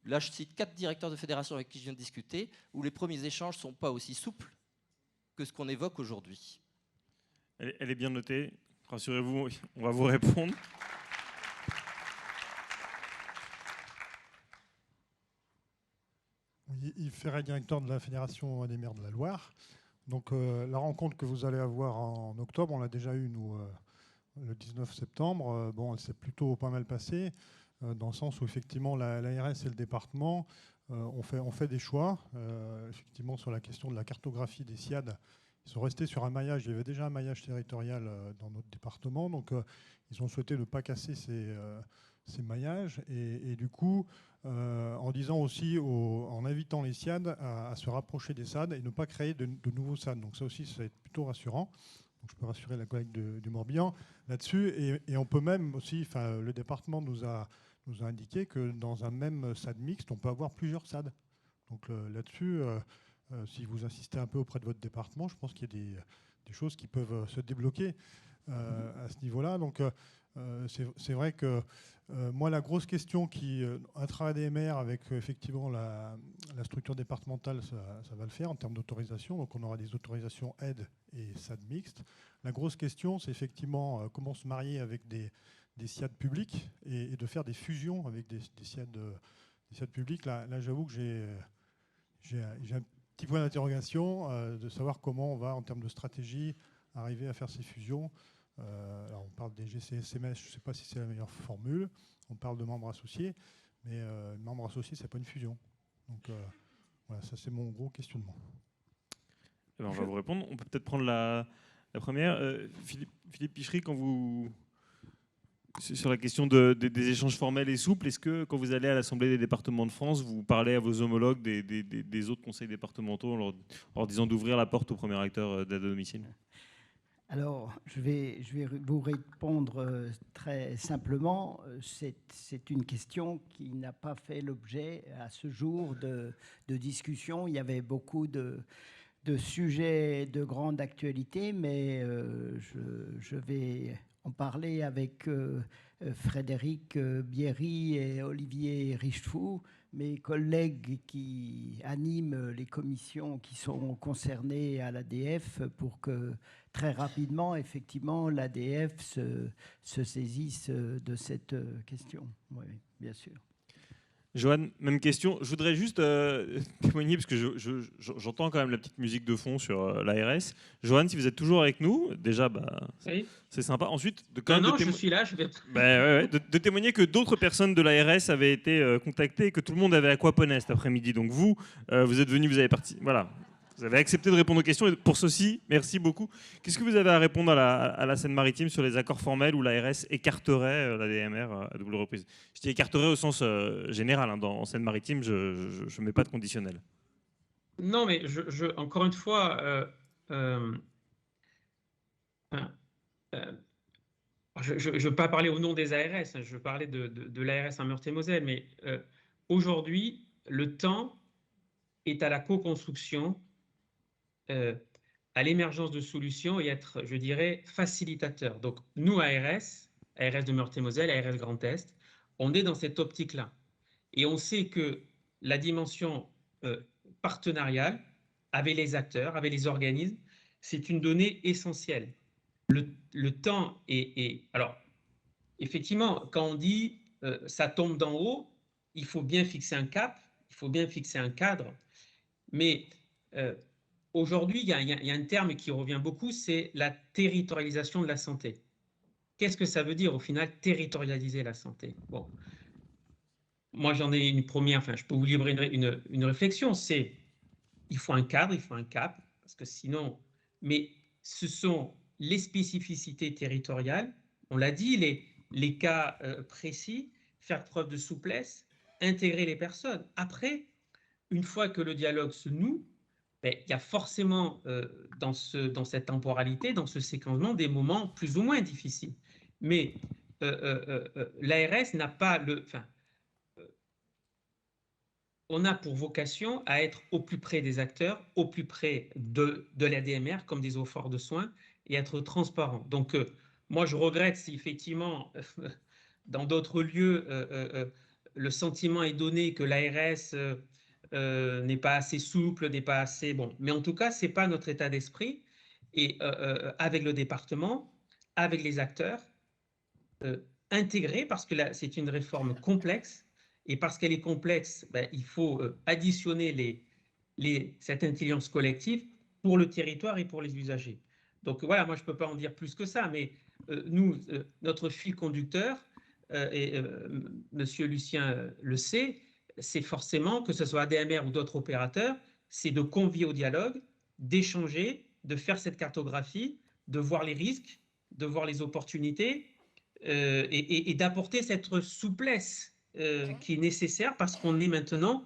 Là, je cite 4 directeurs de fédération avec qui je viens de discuter, où les premiers échanges ne sont pas aussi souples que ce qu'on évoque aujourd'hui. Elle est bien notée. Rassurez-vous, on va vous répondre. Yves Ferret, directeur de la Fédération des maires de la Loire. Donc la rencontre que vous allez avoir en octobre, on l'a déjà eue, nous, le 19 septembre. Bon, elle s'est plutôt pas mal passée, dans le sens où, effectivement, l'ARS et le département ont fait des choix. Effectivement, sur la question de la cartographie des SIAD, ils sont restés sur un maillage. Il y avait déjà un maillage territorial dans notre département. Donc, ils ont souhaité ne pas casser ces maillages. Et du coup, en disant aussi, en invitant les SIAD à se rapprocher des SAD et ne pas créer de nouveaux SAD. Donc ça aussi, ça va être plutôt rassurant. Donc je peux rassurer la collègue du Morbihan là-dessus. Et on peut même aussi, le département nous a indiqué que dans un même SAD mixte, on peut avoir plusieurs SAD. Donc là-dessus, si vous insistez un peu auprès de votre département, je pense qu'il y a des choses qui peuvent se débloquer à ce niveau-là. Donc c'est vrai que moi, la grosse question qui, intra-ADMR, avec effectivement la structure départementale, ça va le faire en termes d'autorisation. Donc on aura des autorisations aide et SAD mixtes. La grosse question, c'est effectivement comment se marier avec des SIAD publics et de faire des fusions avec des SIAD publics. Là j'avoue que j'ai un petit point d'interrogation de savoir comment on va, en termes de stratégie, arriver à faire ces fusions. Alors on parle des GCSMS, je ne sais pas si c'est la meilleure formule. On parle de membres associés, mais membres associés, ce n'est pas une fusion. Donc voilà, ça c'est mon gros questionnement. Alors, on va vous répondre. On peut peut-être prendre la première. Philippe Pichery, quand vous... Sur la question des échanges formels et souples, est-ce que quand vous allez à l'Assemblée des départements de France, vous parlez à vos homologues des autres conseils départementaux en leur disant d'ouvrir la porte au premier acteur d'aide à domicile ? Alors, je vais vous répondre très simplement. C'est une question qui n'a pas fait l'objet à ce jour de discussion. Il y avait beaucoup de sujets de grande actualité, mais je vais en parler avec Frédéric Bierry et Olivier Richefou, mes collègues qui animent les commissions qui sont concernées à l'ADF, pour que très rapidement, effectivement, l'ADF se saisisse de cette question. Oui, bien sûr. Johan, même question. Je voudrais juste témoigner, parce que j'entends quand même la petite musique de fond sur l'ARS. Johan, si vous êtes toujours avec nous, déjà, oui. C'est sympa. Ensuite, je suis là. De témoigner que d'autres personnes de l'ARS avaient été contactées et que tout le monde avait aquaponé cet après-midi. Donc vous êtes venus, vous avez vous avez accepté de répondre aux questions. Et pour ceci, merci beaucoup. Qu'est-ce que vous avez à répondre à la Seine-Maritime sur les accords formels où l'ARS écarterait la DMR à double reprise? Je dis écarterait au sens général. En Seine-Maritime, je ne mets pas de conditionnel. Non, mais encore une fois, je ne veux pas parler au nom des ARS, je veux parler de l'ARS en Meurthe-et-Moselle, mais aujourd'hui, le temps est à la co-construction à l'émergence de solutions et être, je dirais, facilitateur. Donc, nous, ARS de Meurthe-et-Moselle, ARS Grand Est, on est dans cette optique-là. Et on sait que la dimension partenariale avec les acteurs, avec les organismes, c'est une donnée essentielle. Le temps est... Alors, effectivement, quand on dit ça tombe d'en haut, il faut bien fixer un cap, il faut bien fixer un cadre. Mais aujourd'hui, il y a un terme qui revient beaucoup, c'est la territorialisation de la santé. Qu'est-ce que ça veut dire au final, territorialiser la santé? Bon, moi j'en ai une première, enfin je peux vous livrer une réflexion, c'est il faut un cadre, il faut un cap, parce que sinon, mais ce sont les spécificités territoriales, on l'a dit, les cas précis, faire preuve de souplesse, intégrer les personnes. Après, une fois que le dialogue se noue, ben, il y a forcément dans cette temporalité, dans ce séquencement, des moments plus ou moins difficiles. Mais l'ARS n'a pas on a pour vocation à être au plus près des acteurs, au plus près de l'ADMR, comme des efforts de soins, et être transparent. Donc, moi, je regrette si effectivement, dans d'autres lieux, le sentiment est donné que l'ARS n'est pas assez souple, n'est pas assez bon. Mais en tout cas, ce n'est pas notre état d'esprit. Et avec le département, avec les acteurs, intégrés, parce que là, c'est une réforme complexe. Et parce qu'elle est complexe, ben, il faut additionner cette intelligence collective pour le territoire et pour les usagers. Donc voilà, moi je ne peux pas en dire plus que ça, mais nous, notre fil conducteur, et Monsieur Lucien le sait, c'est forcément, que ce soit ADMR ou d'autres opérateurs, c'est de convier au dialogue, d'échanger, de faire cette cartographie, de voir les risques, de voir les opportunités et d'apporter cette souplesse qui est nécessaire parce qu'on est maintenant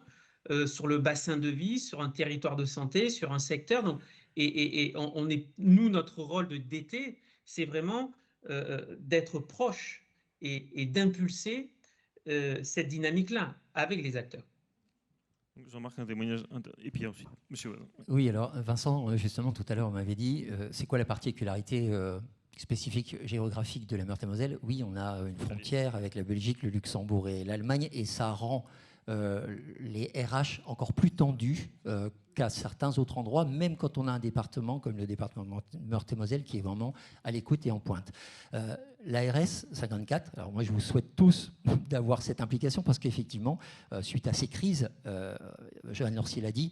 sur le bassin de vie, sur un territoire de santé, sur un secteur. Donc, on est, nous, notre rôle de DT, c'est vraiment d'être proche et d'impulser cette dynamique-là avec les acteurs. Jean-Marc, un témoignage, et puis ensuite, monsieur. Oui, alors Vincent, justement, tout à l'heure, on m'avait dit, c'est quoi la particularité spécifique géographique de la Meurthe-et-Moselle? Oui, on a une frontière avec la Belgique, le Luxembourg et l'Allemagne, et ça rend les RH encore plus tendus qu'à certains autres endroits, même quand on a un département comme le département de Meurthe-et-Moselle qui est vraiment à l'écoute et en pointe. L'ARS 54, alors moi je vous souhaite tous d'avoir cette implication parce qu'effectivement, suite à ces crises, Joanne Lorcier l'a dit,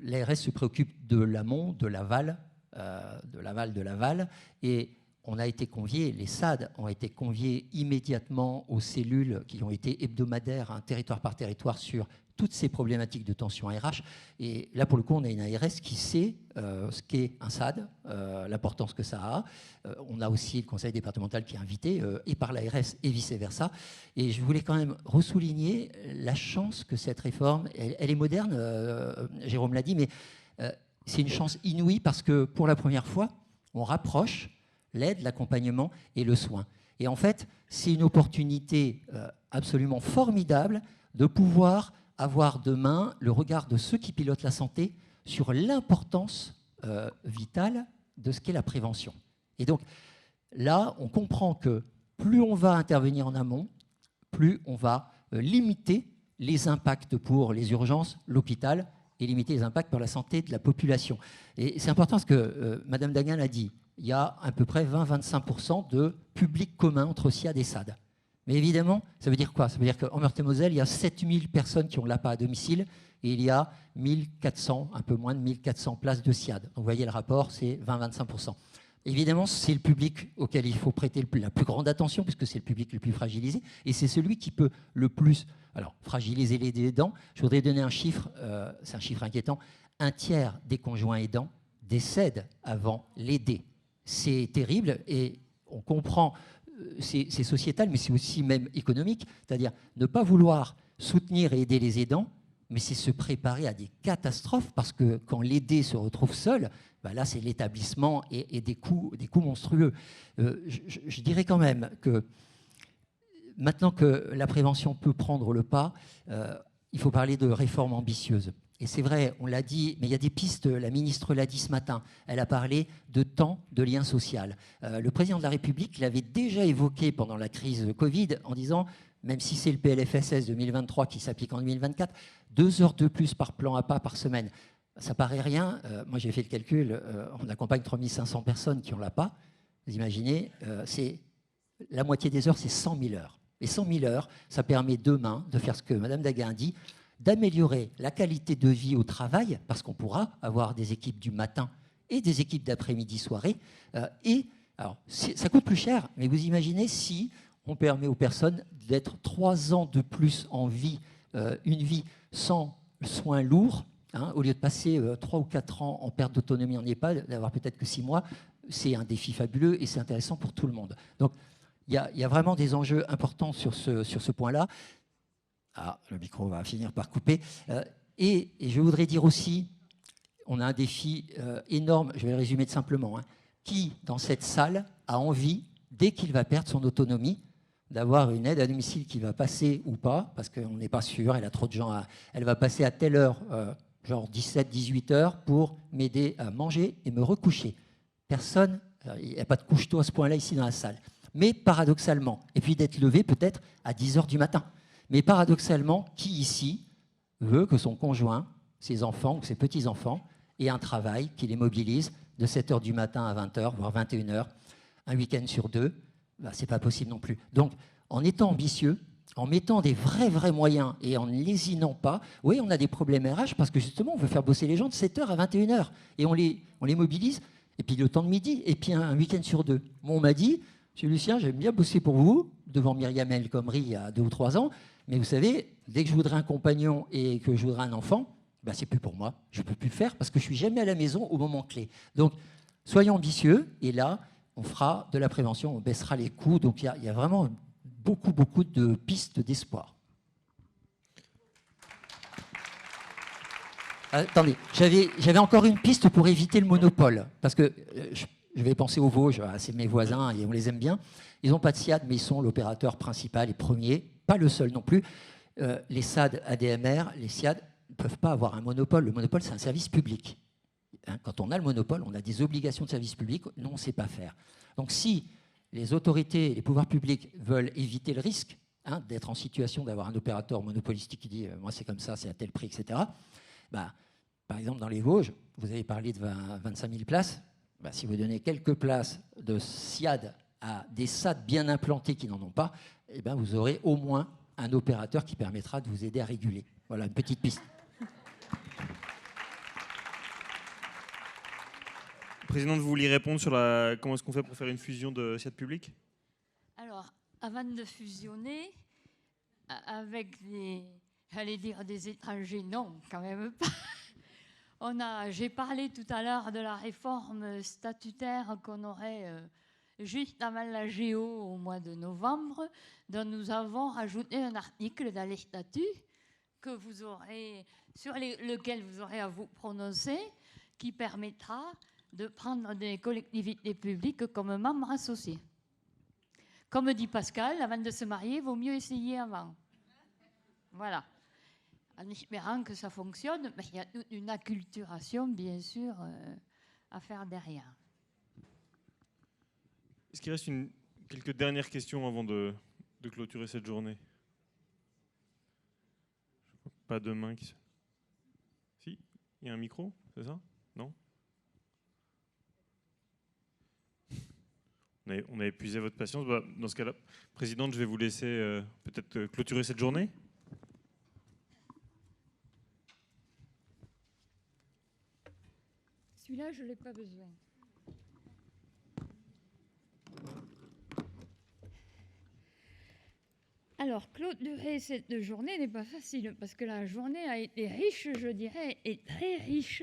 l'ARS se préoccupe de l'amont, de l'aval, de l'aval, et on a été conviés, les SAD ont été conviés immédiatement aux cellules qui ont été hebdomadaires, hein, territoire par territoire, sur toutes ces problématiques de tension RH. Et là, pour le coup, on a une ARS qui sait ce qu'est un SAD, l'importance que ça a. On a aussi le conseil départemental qui est invité, et par l'ARS et vice-versa. Et je voulais quand même ressouligner la chance que cette réforme, elle est moderne, Jérôme l'a dit, mais c'est une chance inouïe parce que pour la première fois, on rapproche l'aide, l'accompagnement et le soin. Et en fait, c'est une opportunité absolument formidable de pouvoir avoir demain le regard de ceux qui pilotent la santé sur l'importance vitale de ce qu'est la prévention. Et donc, là, on comprend que plus on va intervenir en amont, plus on va limiter les impacts pour les urgences, l'hôpital, et limiter les impacts pour la santé de la population. Et c'est important parce que Madame Daguin l'a dit, il y a à peu près 20-25% de public commun entre SIAD et SAD. Mais évidemment, ça veut dire quoi? Ça veut dire qu'en Meurthe-et-Moselle, il y a 7000 personnes qui ont l'APA à domicile et il y a 1400, un peu moins de 1400 places de SIAD. Donc vous voyez le rapport, c'est 20-25%. Évidemment, c'est le public auquel il faut prêter la plus grande attention puisque c'est le public le plus fragilisé et c'est celui qui peut le plus fragiliser les aidants. Je voudrais donner un chiffre, c'est un chiffre inquiétant. 1/3 des conjoints aidants décèdent avant l'aider. C'est terrible et on comprend, c'est sociétal, mais c'est aussi même économique, c'est-à-dire ne pas vouloir soutenir et aider les aidants, mais c'est se préparer à des catastrophes parce que quand l'aidé se retrouve seul, ben là c'est l'établissement et des coûts monstrueux. Je dirais quand même que maintenant que la prévention peut prendre le pas, il faut parler de réformes ambitieuses. et c'est vrai, on l'a dit, mais il y a des pistes, la ministre l'a dit ce matin, elle a parlé de temps de lien social. Le président de la République l'avait déjà évoqué pendant la crise Covid en disant, même si c'est le PLFSS 2023 qui s'applique en 2024, 2 heures de plus par plan APA par semaine. Ça paraît rien. Moi, j'ai fait le calcul. On accompagne 3500 personnes qui ont l'APA. Vous imaginez, c'est la moitié des heures, c'est 100 000 heures. Et 100 000 heures, ça permet demain de faire ce que Mme Daguin dit, d'améliorer la qualité de vie au travail, parce qu'on pourra avoir des équipes du matin et des équipes d'après-midi-soirée. Alors, ça coûte plus cher, mais vous imaginez si on permet aux personnes d'être 3 ans de plus en vie, une vie sans soins lourds, hein, au lieu de passer 3 ou 4 ans en perte d'autonomie en EHPAD, d'avoir peut-être que 6 mois, c'est un défi fabuleux et c'est intéressant pour tout le monde. Donc, il y a vraiment des enjeux importants sur ce point-là. Ah, le micro va finir par couper. Et je voudrais dire aussi, on a un défi énorme, je vais le résumer simplement, hein. Qui, dans cette salle, a envie, dès qu'il va perdre son autonomie, d'avoir une aide à domicile qui va passer ou pas, parce qu'on n'est pas sûr, elle a trop de gens, elle va passer à telle heure, genre 17-18 heures, pour m'aider à manger et me recoucher. Personne, il n'y a pas de couche-tôt à ce point-là ici dans la salle. Mais paradoxalement, et puis d'être levé peut-être à 10 heures du matin. Mais paradoxalement, qui ici veut que son conjoint, ses enfants ou ses petits-enfants aient un travail qui les mobilise de 7 heures du matin à 20 heures, voire 21 heures, un week-end sur 2, ben, ce n'est pas possible non plus. Donc, en étant ambitieux, en mettant des vrais moyens et en ne lésinant pas, oui, on a des problèmes RH parce que justement, on veut faire bosser les gens de 7 heures à 21 heures. Et on les mobilise, et puis le temps de midi, et puis un week-end sur 2. Bon, on m'a dit, monsieur Lucien, j'aime bien bosser pour vous, devant Myriam El Khomri il y a 2 ou 3 ans, mais vous savez, dès que je voudrais un compagnon et que je voudrais un enfant, ben, c'est plus pour moi. Je ne peux plus le faire parce que je ne suis jamais à la maison au moment clé. Donc, soyons ambitieux, et là, on fera de la prévention, on baissera les coûts. Donc, il y a vraiment beaucoup de pistes d'espoir. Attendez, j'avais encore une piste pour éviter le monopole. Parce que je vais penser aux Vosges, c'est mes voisins et on les aime bien. Ils n'ont pas de SIAD, mais ils sont l'opérateur principal et premier, pas le seul non plus. Les SAD, ADMR, les SIAD ne peuvent pas avoir un monopole. Le monopole, c'est un service public. Quand on a le monopole, on a des obligations de service public. Nous, on ne sait pas faire. Donc, si les autorités et les pouvoirs publics veulent éviter le risque d'être en situation d'avoir un opérateur monopolistique qui dit « moi, c'est comme ça, c'est à tel prix, etc. » Par exemple, dans les Vosges, vous avez parlé de 25 000 places. Si vous donnez quelques places de SIAD à des SAD bien implantés qui n'en ont pas, vous aurez au moins un opérateur qui permettra de vous aider à réguler. Voilà, une petite piste. Présidente, vous vouliez répondre sur comment est-ce qu'on fait pour faire une fusion de SIAD public? Alors, avant de fusionner avec des étrangers, non, quand même pas. J'ai parlé tout à l'heure de la réforme statutaire qu'on aurait juste avant la GO au mois de novembre, dont nous avons rajouté un article dans les statuts sur lequel vous aurez à vous prononcer, qui permettra de prendre des collectivités publiques comme membres associés. Comme dit Pascal, avant de se marier, il vaut mieux essayer avant. Voilà. En espérant que ça fonctionne, mais il y a une acculturation, bien sûr, à faire derrière. Est-ce qu'il reste quelques dernières questions avant de clôturer cette journée? Pas de main qui... Si, il y a un micro, c'est ça? Non? On a épuisé votre patience. Dans ce cas-là, Présidente, je vais vous laisser peut-être clôturer cette journée. Celui-là, je n'ai pas besoin. Alors, clôturer cette journée n'est pas facile, parce que la journée a été riche, je dirais, et très riche.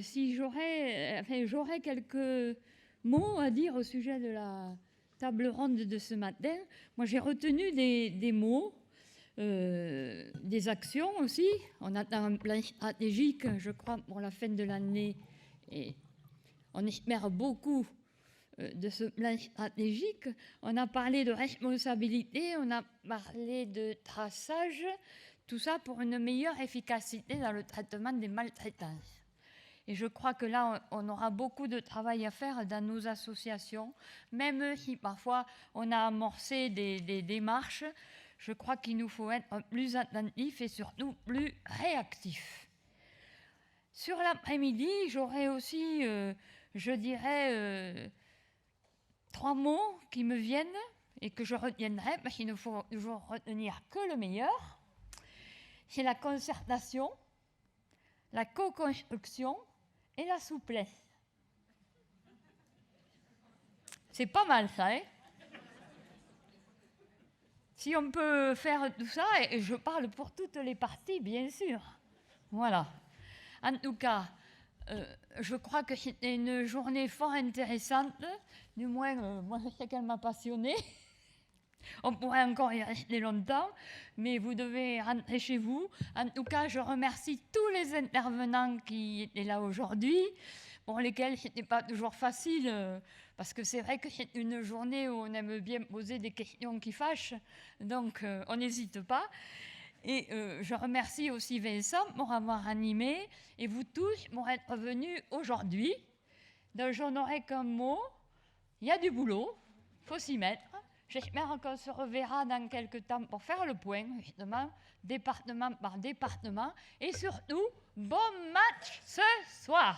Si j'aurais quelques mots à dire au sujet de la table ronde de ce matin. Moi, j'ai retenu des mots, des actions aussi. On attend un plan stratégique, je crois, pour la fin de l'année. Et on espère beaucoup de ce plan stratégique. On a parlé de responsabilité, on a parlé de traçage. Tout ça pour une meilleure efficacité dans le traitement des maltraitances. Et je crois que là, on aura beaucoup de travail à faire dans nos associations, même si parfois on a amorcé des démarches. Je crois qu'il nous faut être plus attentifs et surtout plus réactifs. Sur l'après-midi, j'aurai aussi, je dirais, 3 mots qui me viennent et que je retiendrai, parce qu'il ne faut toujours retenir que le meilleur. C'est la concertation, la co-construction et la souplesse. C'est pas mal ça, hein? Si on peut faire tout ça, et je parle pour toutes les parties, bien sûr. Voilà. En tout cas, je crois que c'était une journée fort intéressante. Du moins, moi, je sais qu'elle m'a passionnée. On pourrait encore y rester longtemps, mais vous devez rentrer chez vous. En tout cas, je remercie tous les intervenants qui étaient là aujourd'hui, pour lesquels ce n'était pas toujours facile, parce que c'est vrai que c'est une journée où on aime bien poser des questions qui fâchent, donc on n'hésite pas. Et je remercie aussi Vincent pour avoir animé, et vous tous pour être venus aujourd'hui. Donc je n'aurai qu'un mot, il y a du boulot, il faut s'y mettre. J'espère qu'on se reverra dans quelques temps pour faire le point, justement, département par département. Et surtout, bon match ce soir!